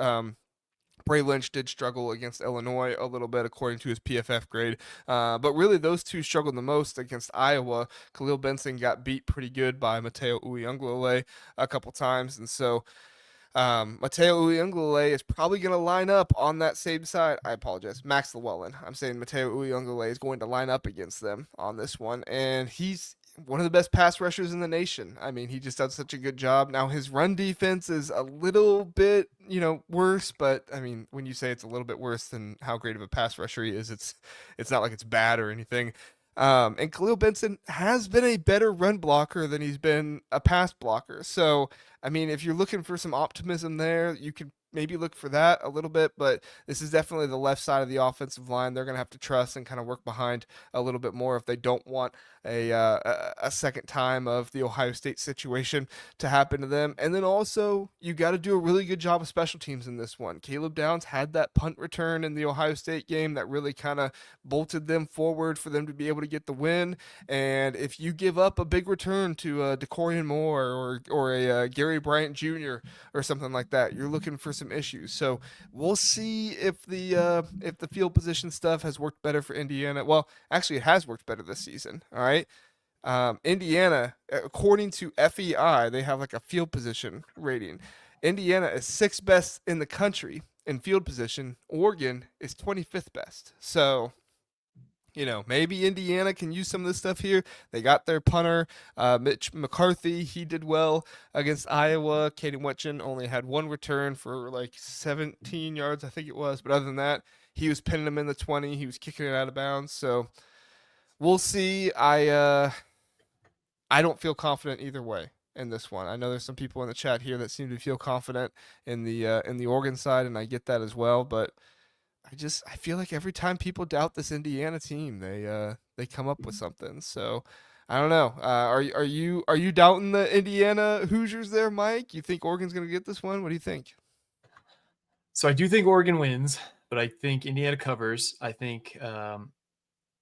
Bray Lynch did struggle against Illinois a little bit, according to his PFF grade. But really, those two struggled the most against Iowa. Khalil Benson got beat pretty good by Mateo Uiagalelei a couple times. And so Mateo Uiagalelei is probably going to line up on that same side. I apologize. Max Llewellyn. I'm saying Mateo Uiagalelei is going to line up against them on this one. And he's one of the best pass rushers in the nation. I mean, he just does such a good job. Now, his run defense is a little bit, worse, but I mean, when you say it's a little bit worse than how great of a pass rusher he is, it's not like it's bad or anything. And Khalil Benson has been a better run blocker than he's been a pass blocker. So, I mean, if you're looking for some optimism there, you can maybe look for that a little bit, but this is definitely the left side of the offensive line. They're going to have to trust and kind of work behind a little bit more if they don't want a second time of the Ohio State situation to happen to them. And then also, you got to do a really good job of special teams in this one. Caleb Downs had that punt return in the Ohio State game that really kind of bolted them forward for them to be able to get the win. And if you give up a big return to DeCorian Moore or a Gary Bryant Jr. or something like that, you're looking for some issues. So we'll see if the field position stuff has worked better for Indiana. Well, actually, it has worked better this season. All right. Indiana, according to FEI, they have like a field position rating. Indiana is 6th best in the country in field position. Oregon is 25th best. So Maybe Indiana can use some of this stuff here. They got their punter, Mitch McCarthy. He did well against Iowa. Kaden Wetchin only had one return for like 17 yards, I think it was. But other than that, he was pinning them in the 20. He was kicking it out of bounds. So we'll see. I don't feel confident either way in this one. I know there's some people in the chat here that seem to feel confident in the Oregon side, and I get that as well. But I feel like every time people doubt this Indiana team, they come up with something. So I don't know. Are you doubting the Indiana Hoosiers there, Mike? You think Oregon's gonna get this one? What do you think? So I do think Oregon wins, but I think Indiana covers. I think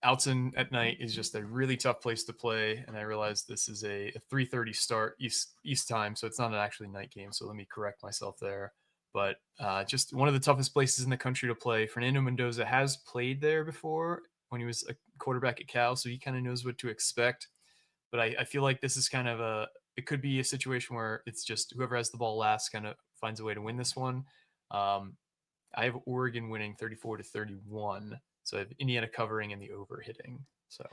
Alton at night is just a really tough place to play, and I realize this is a 3:30 start East time, so it's not an actually night game. So let me correct myself there. But just one of the toughest places in the country to play. Fernando Mendoza has played there before when he was a quarterback at Cal, so he kind of knows what to expect. But I feel like this is kind of it could be a situation where it's just whoever has the ball last kind of finds a way to win this one. Um, I have Oregon winning 34-31. So I have Indiana covering and the over hitting. So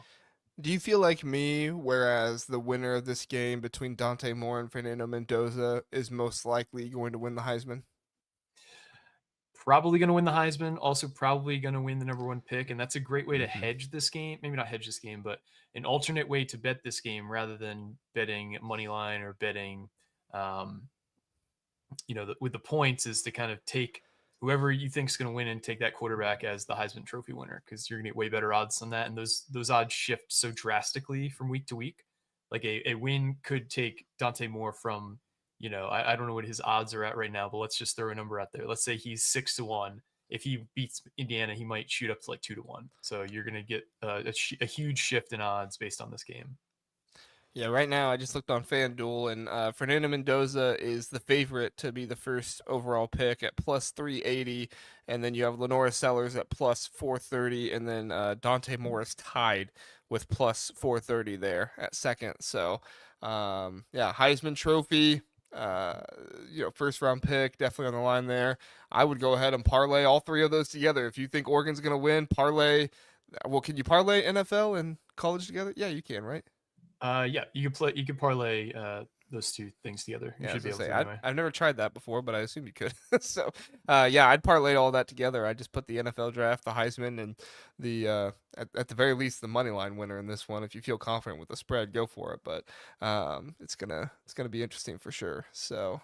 Do you feel like me, whereas the winner of this game between Dante Moore and Fernando Mendoza is most likely going to win the Heisman? probably going to win the Heisman. Also, probably going to win the number one pick, and that's a great way to Mm-hmm. hedge this game. Maybe not hedge this game, but an alternate way to bet this game rather than betting money line or betting, um, with the points is to kind of take whoever you think is going to win and take that quarterback as the Heisman Trophy winner because you're going to get way better odds on that, and those odds shift so drastically from week to week. Like a win could take Dante Moore from I don't know what his odds are at right now, but let's just throw a number out there. Let's say he's 6-1. If he beats Indiana, he might shoot up to like 2-1. So you're going to get a huge shift in odds based on this game. Yeah, right now I just looked on FanDuel, and Fernando Mendoza is the favorite to be the first overall pick at plus 380, and then you have Lenora Sellers at plus 430, and then Dante Morris tied with plus 430 there at second. So, yeah, Heisman Trophy, uh, first round pick, definitely on the line there. I would go ahead and parlay all three of those together. If you think Oregon's going to win, parlay. Well, can you parlay NFL and college together? Yeah, you can, right? Yeah, you could parlay those two things together. You Yeah, I should was be gonna able say to anyway. I've never tried that before, but I assume you could. So, yeah, I'd parlay all that together. I just put the NFL draft, the Heisman, and the at the very least the money line winner in this one. If you feel confident with the spread, go for it. But it's gonna be interesting for sure. So,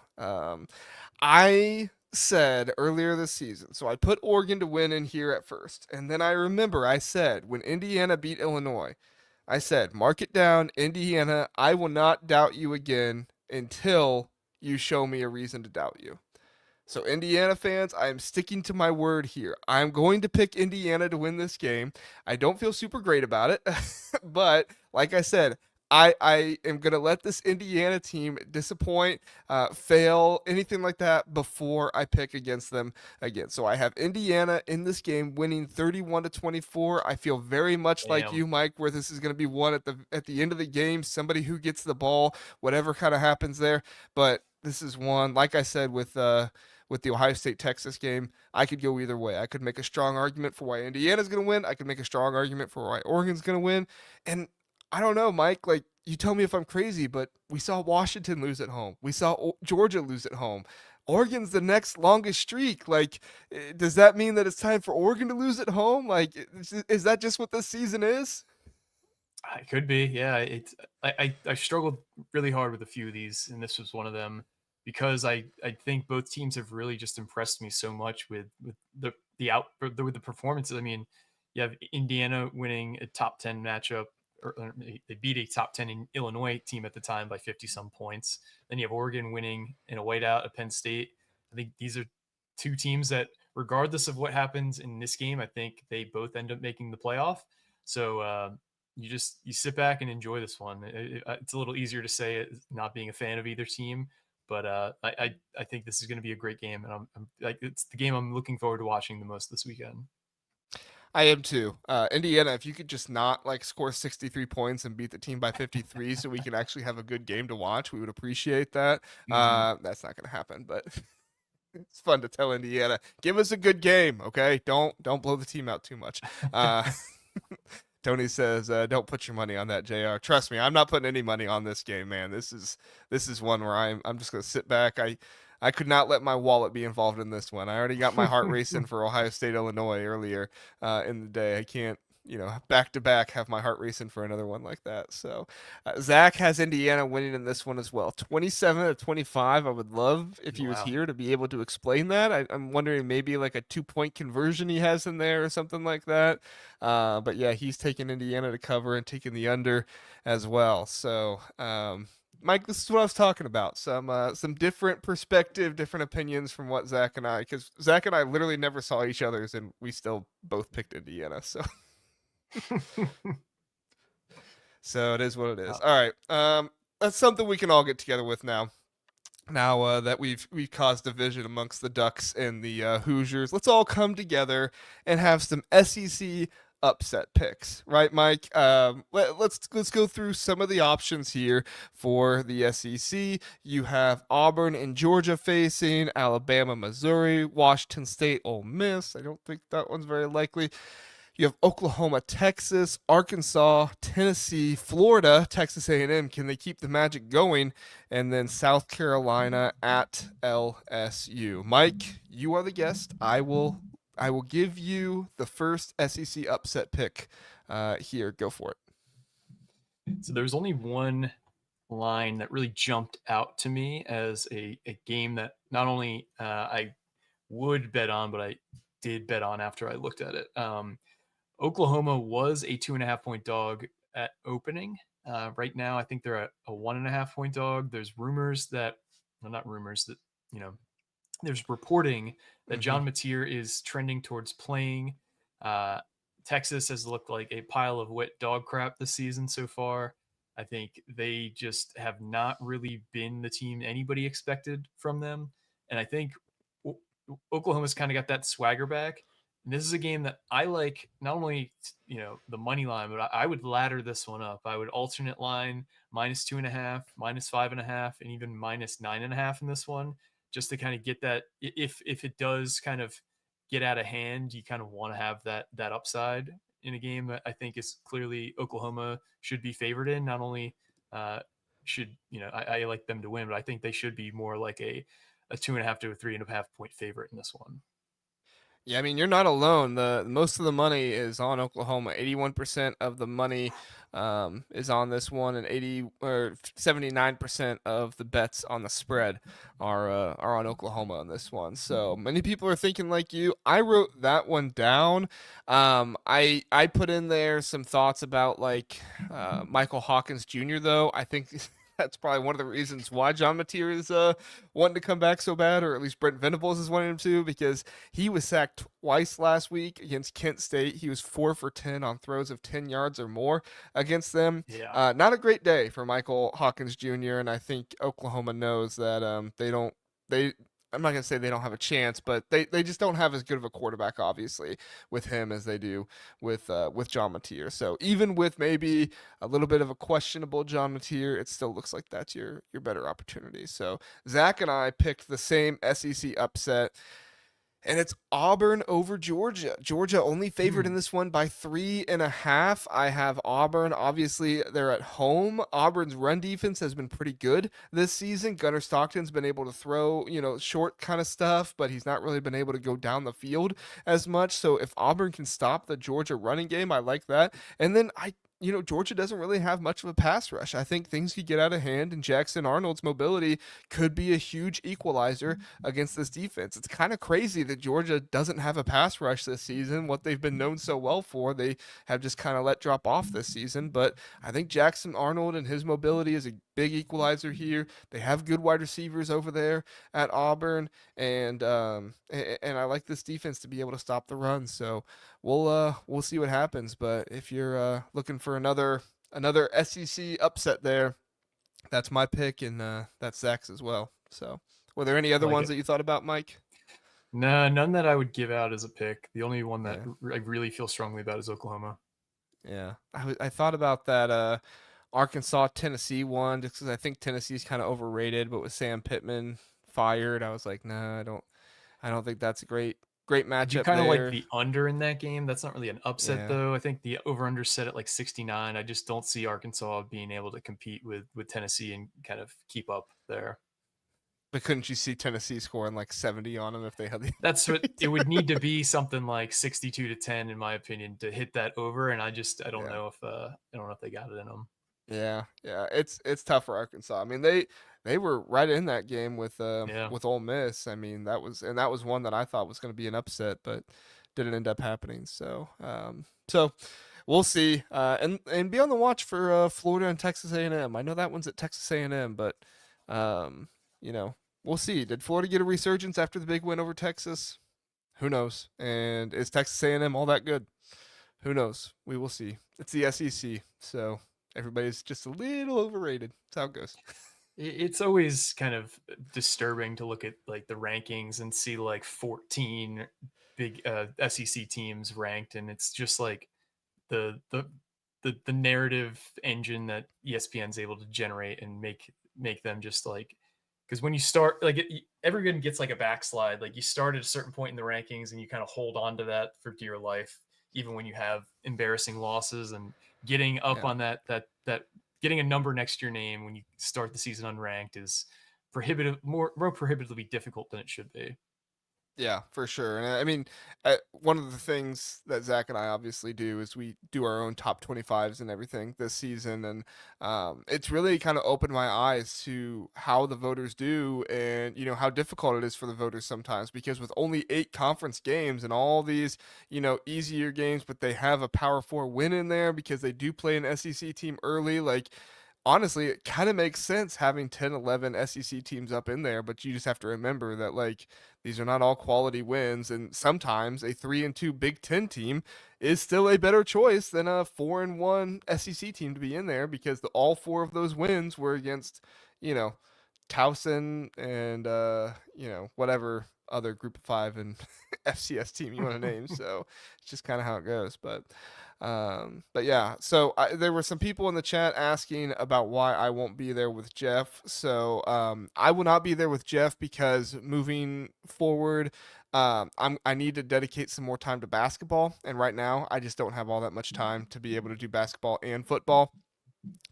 I said earlier this season, so I put Oregon to win in here at first, and then I remember I said when Indiana beat Illinois. I said, mark it down, Indiana. I will not doubt you again until you show me a reason to doubt you. So, Indiana fans, I am sticking to my word here. I'm going to pick Indiana to win this game. I don't feel super great about it, but like I said, I am going to let this Indiana team disappoint, fail, anything like that before I pick against them again. So I have Indiana in this game winning 31-24. I feel very much like Damn. you, Mike, where this is going to be one at the end of the game, somebody who gets the ball, whatever kind of happens there. But this is one, like I said, with the Ohio State Texas game, I could go either way. I could make a strong argument for why Indiana's going to win. I could make a strong argument for why Oregon's going to win. And I don't know, Mike, like you tell me if I'm crazy, but we saw Washington lose at home. We saw Georgia lose at home. Oregon's the next longest streak. Like, does that mean that it's time for Oregon to lose at home? Like, is that just what this season is? It could be, yeah. It's I struggled really hard with a few of these, and this was one of them because I think both teams have really just impressed me so much with with the performances. I mean, you have Indiana winning a top 10 matchup, or they beat a top 10 in Illinois team at the time by 50 some points. Then you have Oregon winning in a whiteout at Penn State. I think these are two teams that, regardless of what happens in this game, I think they both end up making the playoff. So you sit back and enjoy this one. It's a little easier to say it not being a fan of either team, but I think this is going to be a great game, and I'm like it's the game I'm looking forward to watching the most this weekend. I am too. Indiana, if you could just not like score 63 points and beat the team by 53 so we can actually have a good game to watch, we would appreciate that. Mm-hmm. That's not going to happen, but it's fun to tell Indiana, give us a good game, okay? Don't blow the team out too much. Uh, Tony says, "Don't put your money on that, Jr. Trust me, I'm not putting any money on this game, man. This is one where I'm just gonna sit back. I could not let my wallet be involved in this one. I already got my heart racing for Ohio State, Illinois earlier in the day. I can't, back to back have my heart racing for another one like that. So Zach has Indiana winning in this one as well, 27-25. I would love if he was Wow. here to be able to explain that. I'm wondering maybe like a 2 point conversion he has in there or something like that. But yeah, he's taking Indiana to cover and taking the under as well. So, Mike, this is what I was talking about. Some different perspective, different opinions from what Zach and I, because Zach and I literally never saw each other's, and we still both picked Indiana. So, so it is what it is. Uh, All right, that's something we can all get together with now. Now that we've caused division amongst the Ducks and the Hoosiers, let's all come together and have some SEC upset picks, right, Mike? Let's go through some of the options here for the SEC. You have Auburn and Georgia facing, Alabama, Missouri, Washington State, Ole Miss. I don't think that one's very likely. You have Oklahoma, Texas, Arkansas, Tennessee, Florida, Texas A&M. Can they keep the magic going? And then South Carolina at LSU. Mike, you are the guest. I will give you the first SEC upset pick. Here, go for it. so there's only one line that really jumped out to me as a game that not only I would bet on, but I did bet on after I looked at it. Oklahoma was a 2.5 point dog at opening. Right now, I think they're at a 1.5 point dog. There's rumors that, well, not rumors that, you know, there's reporting that Mm-hmm. John Mateer is trending towards playing. Uh, Texas has looked like a pile of wet dog crap this season so far. I think they just have not really been the team anybody expected from them. And I think Oklahoma's kind of got that swagger back. And this is a game that I like, not only the money line, but I would ladder this one up. I would alternate line -2.5, -5.5, and even -9.5 in this one, just to kind of get that. If it does kind of get out of hand, you kind of want to have that upside in a game that I think is clearly Oklahoma should be favored in. Not only should I like them to win, but I think they should be more like a 2.5 to a 3.5 point favorite in this one. Yeah, I mean you're not alone. The most of the money is on Oklahoma. 81% of the money is on this one, and 79% of the bets on the spread are on Oklahoma on this one. So many people are thinking like you. I wrote that one down. I put in there some thoughts about like Michael Hawkins Jr. though. I think that's probably one of the reasons why John Mateer is wanting to come back so bad, or at least Brent Venables is wanting him to, because he was sacked twice last week against Kent State. He was 4 for 10 on throws of 10 yards or more against them. Yeah. Not a great day for Michael Hawkins Jr., and I think Oklahoma knows that they don't. They I'm not gonna say they don't have a chance, but they just don't have as good of a quarterback, obviously, with him as they do with John Mateer. So even with maybe a little bit of a questionable John Mateer, it still looks like that's your better opportunity. So Zach and I picked the same SEC upset, and it's Auburn over Georgia. Georgia only favored in Hmm. this one by 3.5. I have Auburn. Obviously, they're at home. Auburn's run defense has been pretty good this season. Gunnar Stockton's been able to throw, short kind of stuff, but he's not really been able to go down the field as much. So if Auburn can stop the Georgia running game, I like that. And then Georgia doesn't really have much of a pass rush. I think things could get out of hand, and Jackson Arnold's mobility could be a huge equalizer against this defense. It's kind of crazy that Georgia doesn't have a pass rush this season. What they've been known so well for, they have just kind of let drop off this season. But I think Jackson Arnold and his mobility is a big equalizer here. They have good wide receivers over there at Auburn, and I like this defense to be able to stop the run. So we'll see what happens. But if you're looking for another SEC upset there, that's my pick, and that's Zach's as well. So, were there any I other like ones it. that you thought about, Mike? No, none that I would give out as a pick. The only one that Yeah, I really feel strongly about is Oklahoma. yeah. I thought about that Arkansas Tennessee one just because I think Tennessee's kind of overrated, but with Sam Pittman fired, I was like, nah, I don't think that's a great Great I do matchup kind of like there. the under in that game. That's not really an upset Yeah. though. I think the over under set at like 69. I just don't see Arkansas being able to compete with Tennessee and kind of keep up there. But couldn't you see Tennessee scoring like 70 on them if they had the That's what it opportunity? would need to be, something like 62-10 in my opinion to hit that over, and I don't Yeah. know if they got it in them. Yeah, yeah, it's tough for Arkansas. I mean, they were right in that game Yeah. with Ole Miss. I mean, that was one that I thought was going to be an upset, but didn't end up happening. So we'll see. And be on the watch for Florida and Texas A&M. I know that one's at Texas A&M, but um, you know, we'll see. Did Florida get a resurgence after the big win over Texas? Who knows? And is Texas A&M all that good? Who knows? We will see. It's the SEC, so everybody's just a little overrated. That's how it goes. It's always kind of disturbing to look at like the rankings and see like 14 big SEC teams ranked, and it's just like the the the narrative engine that ESPN's able to generate and make them just like, because when you start like everyone gets like a backslide, like you start at a certain point in the rankings and you kind of hold on to that for dear life, even when you have embarrassing losses, and getting up Yeah. on that getting a number next to your name when you start the season unranked is more prohibitively difficult than it should be. Yeah, for sure. And I mean, one of the things that Zach and I obviously do is we do our own top 25s and everything this season. And it's really kind of opened my eyes to how the voters do and, how difficult it is for the voters sometimes because with only 8 conference games and all these, easier games, but they have a Power 4 win in there because they do play an SEC team early. Like, honestly, it kind of makes sense having 10, 11 SEC teams up in there, but you just have to remember that, like, these are not all quality wins, and sometimes a 3-2 Big Ten team is still a better choice than a 4-1 SEC team to be in there because all 4 of those wins were against, you know, Towson and whatever other Group of 5 and FCS team you want to name. So it's just kind of how it goes. But yeah. So there were some people in the chat asking about why I won't be there with Jeff. So I will not be there with Jeff because moving forward, I need to dedicate some more time to basketball, and right now I just don't have all that much time to be able to do basketball and football.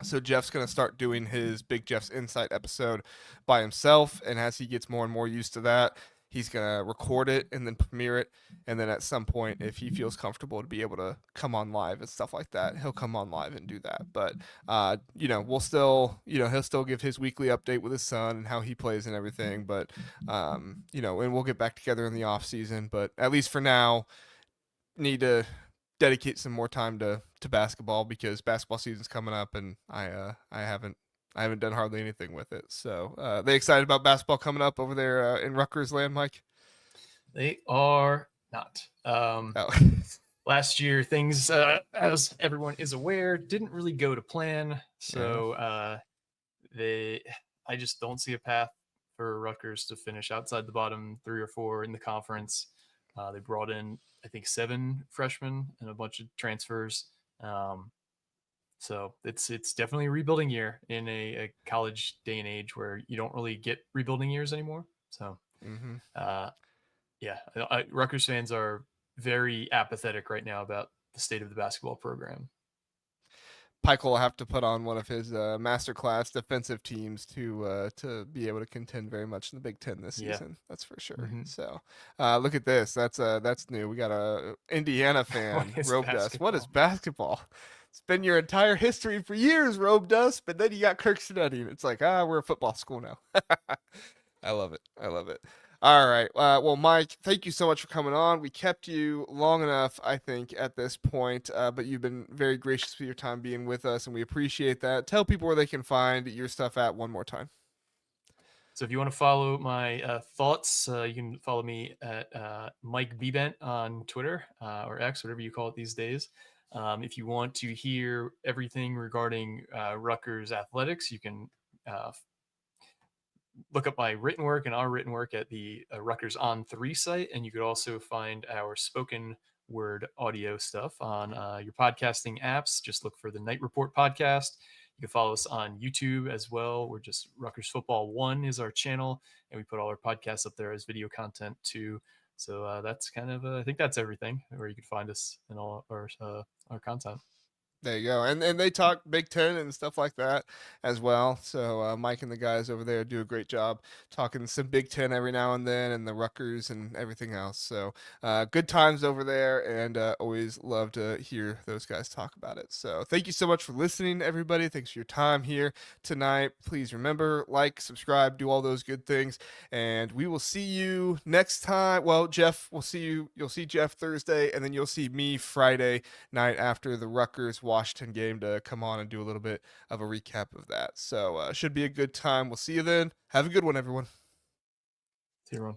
So Jeff's going to start doing his Big Jeff's Insight episode by himself, and as he gets more and more used to that, he's going to record it and then premiere it, and then at some point, if he feels comfortable to be able to come on live and stuff like that, he'll come on live and do that. But we'll still, he'll still give his weekly update with his son and how he plays and everything. But and we'll get back together in the off season. But at least for now, need to dedicate some more time to basketball because basketball season's coming up and I haven't done hardly anything with it. So they excited about basketball coming up over there in Rutgers land, Mike? They are not. Oh. Last year, things, as everyone is aware, didn't really go to plan. Yeah. So I just don't see a path for Rutgers to finish outside the bottom 3 or 4 in the conference. They brought in, I think, 7 freshmen and a bunch of transfers. So it's definitely a rebuilding year in a college day and age where you don't really get rebuilding years anymore. So Mm-hmm. uh, yeah, Rutgers fans are very apathetic right now about the state of the basketball program. Pike will have to put on one of his masterclass defensive teams to be able to contend very much in the Big Ten this Yeah. season. That's for sure. Mm-hmm. So look at this. That's new. We got a Indiana fan, What is Robe Dust. What is basketball? basketball? It's been your entire history for years, Robe Dust, but then you got Kirk Snedding. It's like, we're a football school now. I love it. I love it. All right. Well, Mike, thank you so much for coming on. We kept you long enough, I think, at this point, but you've been very gracious with your time being with us, and we appreciate that. Tell people where they can find your stuff at one more time. So if you want to follow my thoughts, you can follow me at Mike Broadbent on Twitter or X, whatever you call it these days. If you want to hear everything regarding Rutgers athletics, you can look up my written work and our written work at the Rutgers On3 site, and you could also find our spoken word audio stuff on your podcasting apps. Just look for the Night Report podcast. You can follow us on YouTube as well. We're just Rutgers Football 1 is our channel, and we put all our podcasts up there as video content too. So that's kind of I think that's everything where you can find us in all our content. There you go. And they talk Big Ten and stuff like that as well. So Mike and the guys over there do a great job talking some Big Ten every now and then, and the Rutgers and everything else. So good times over there, and always love to hear those guys talk about it. So thank you so much for listening, everybody. Thanks for your time here tonight. Please remember, like, subscribe, do all those good things, and we will see you next time. Well, Jeff, we'll see you. You'll see Jeff Thursday, and then you'll see me Friday night after the Rutgers Washington game to come on and do a little bit of a recap of that. So should be a good time. We'll see you then. Have a good one, everyone. See you, everyone.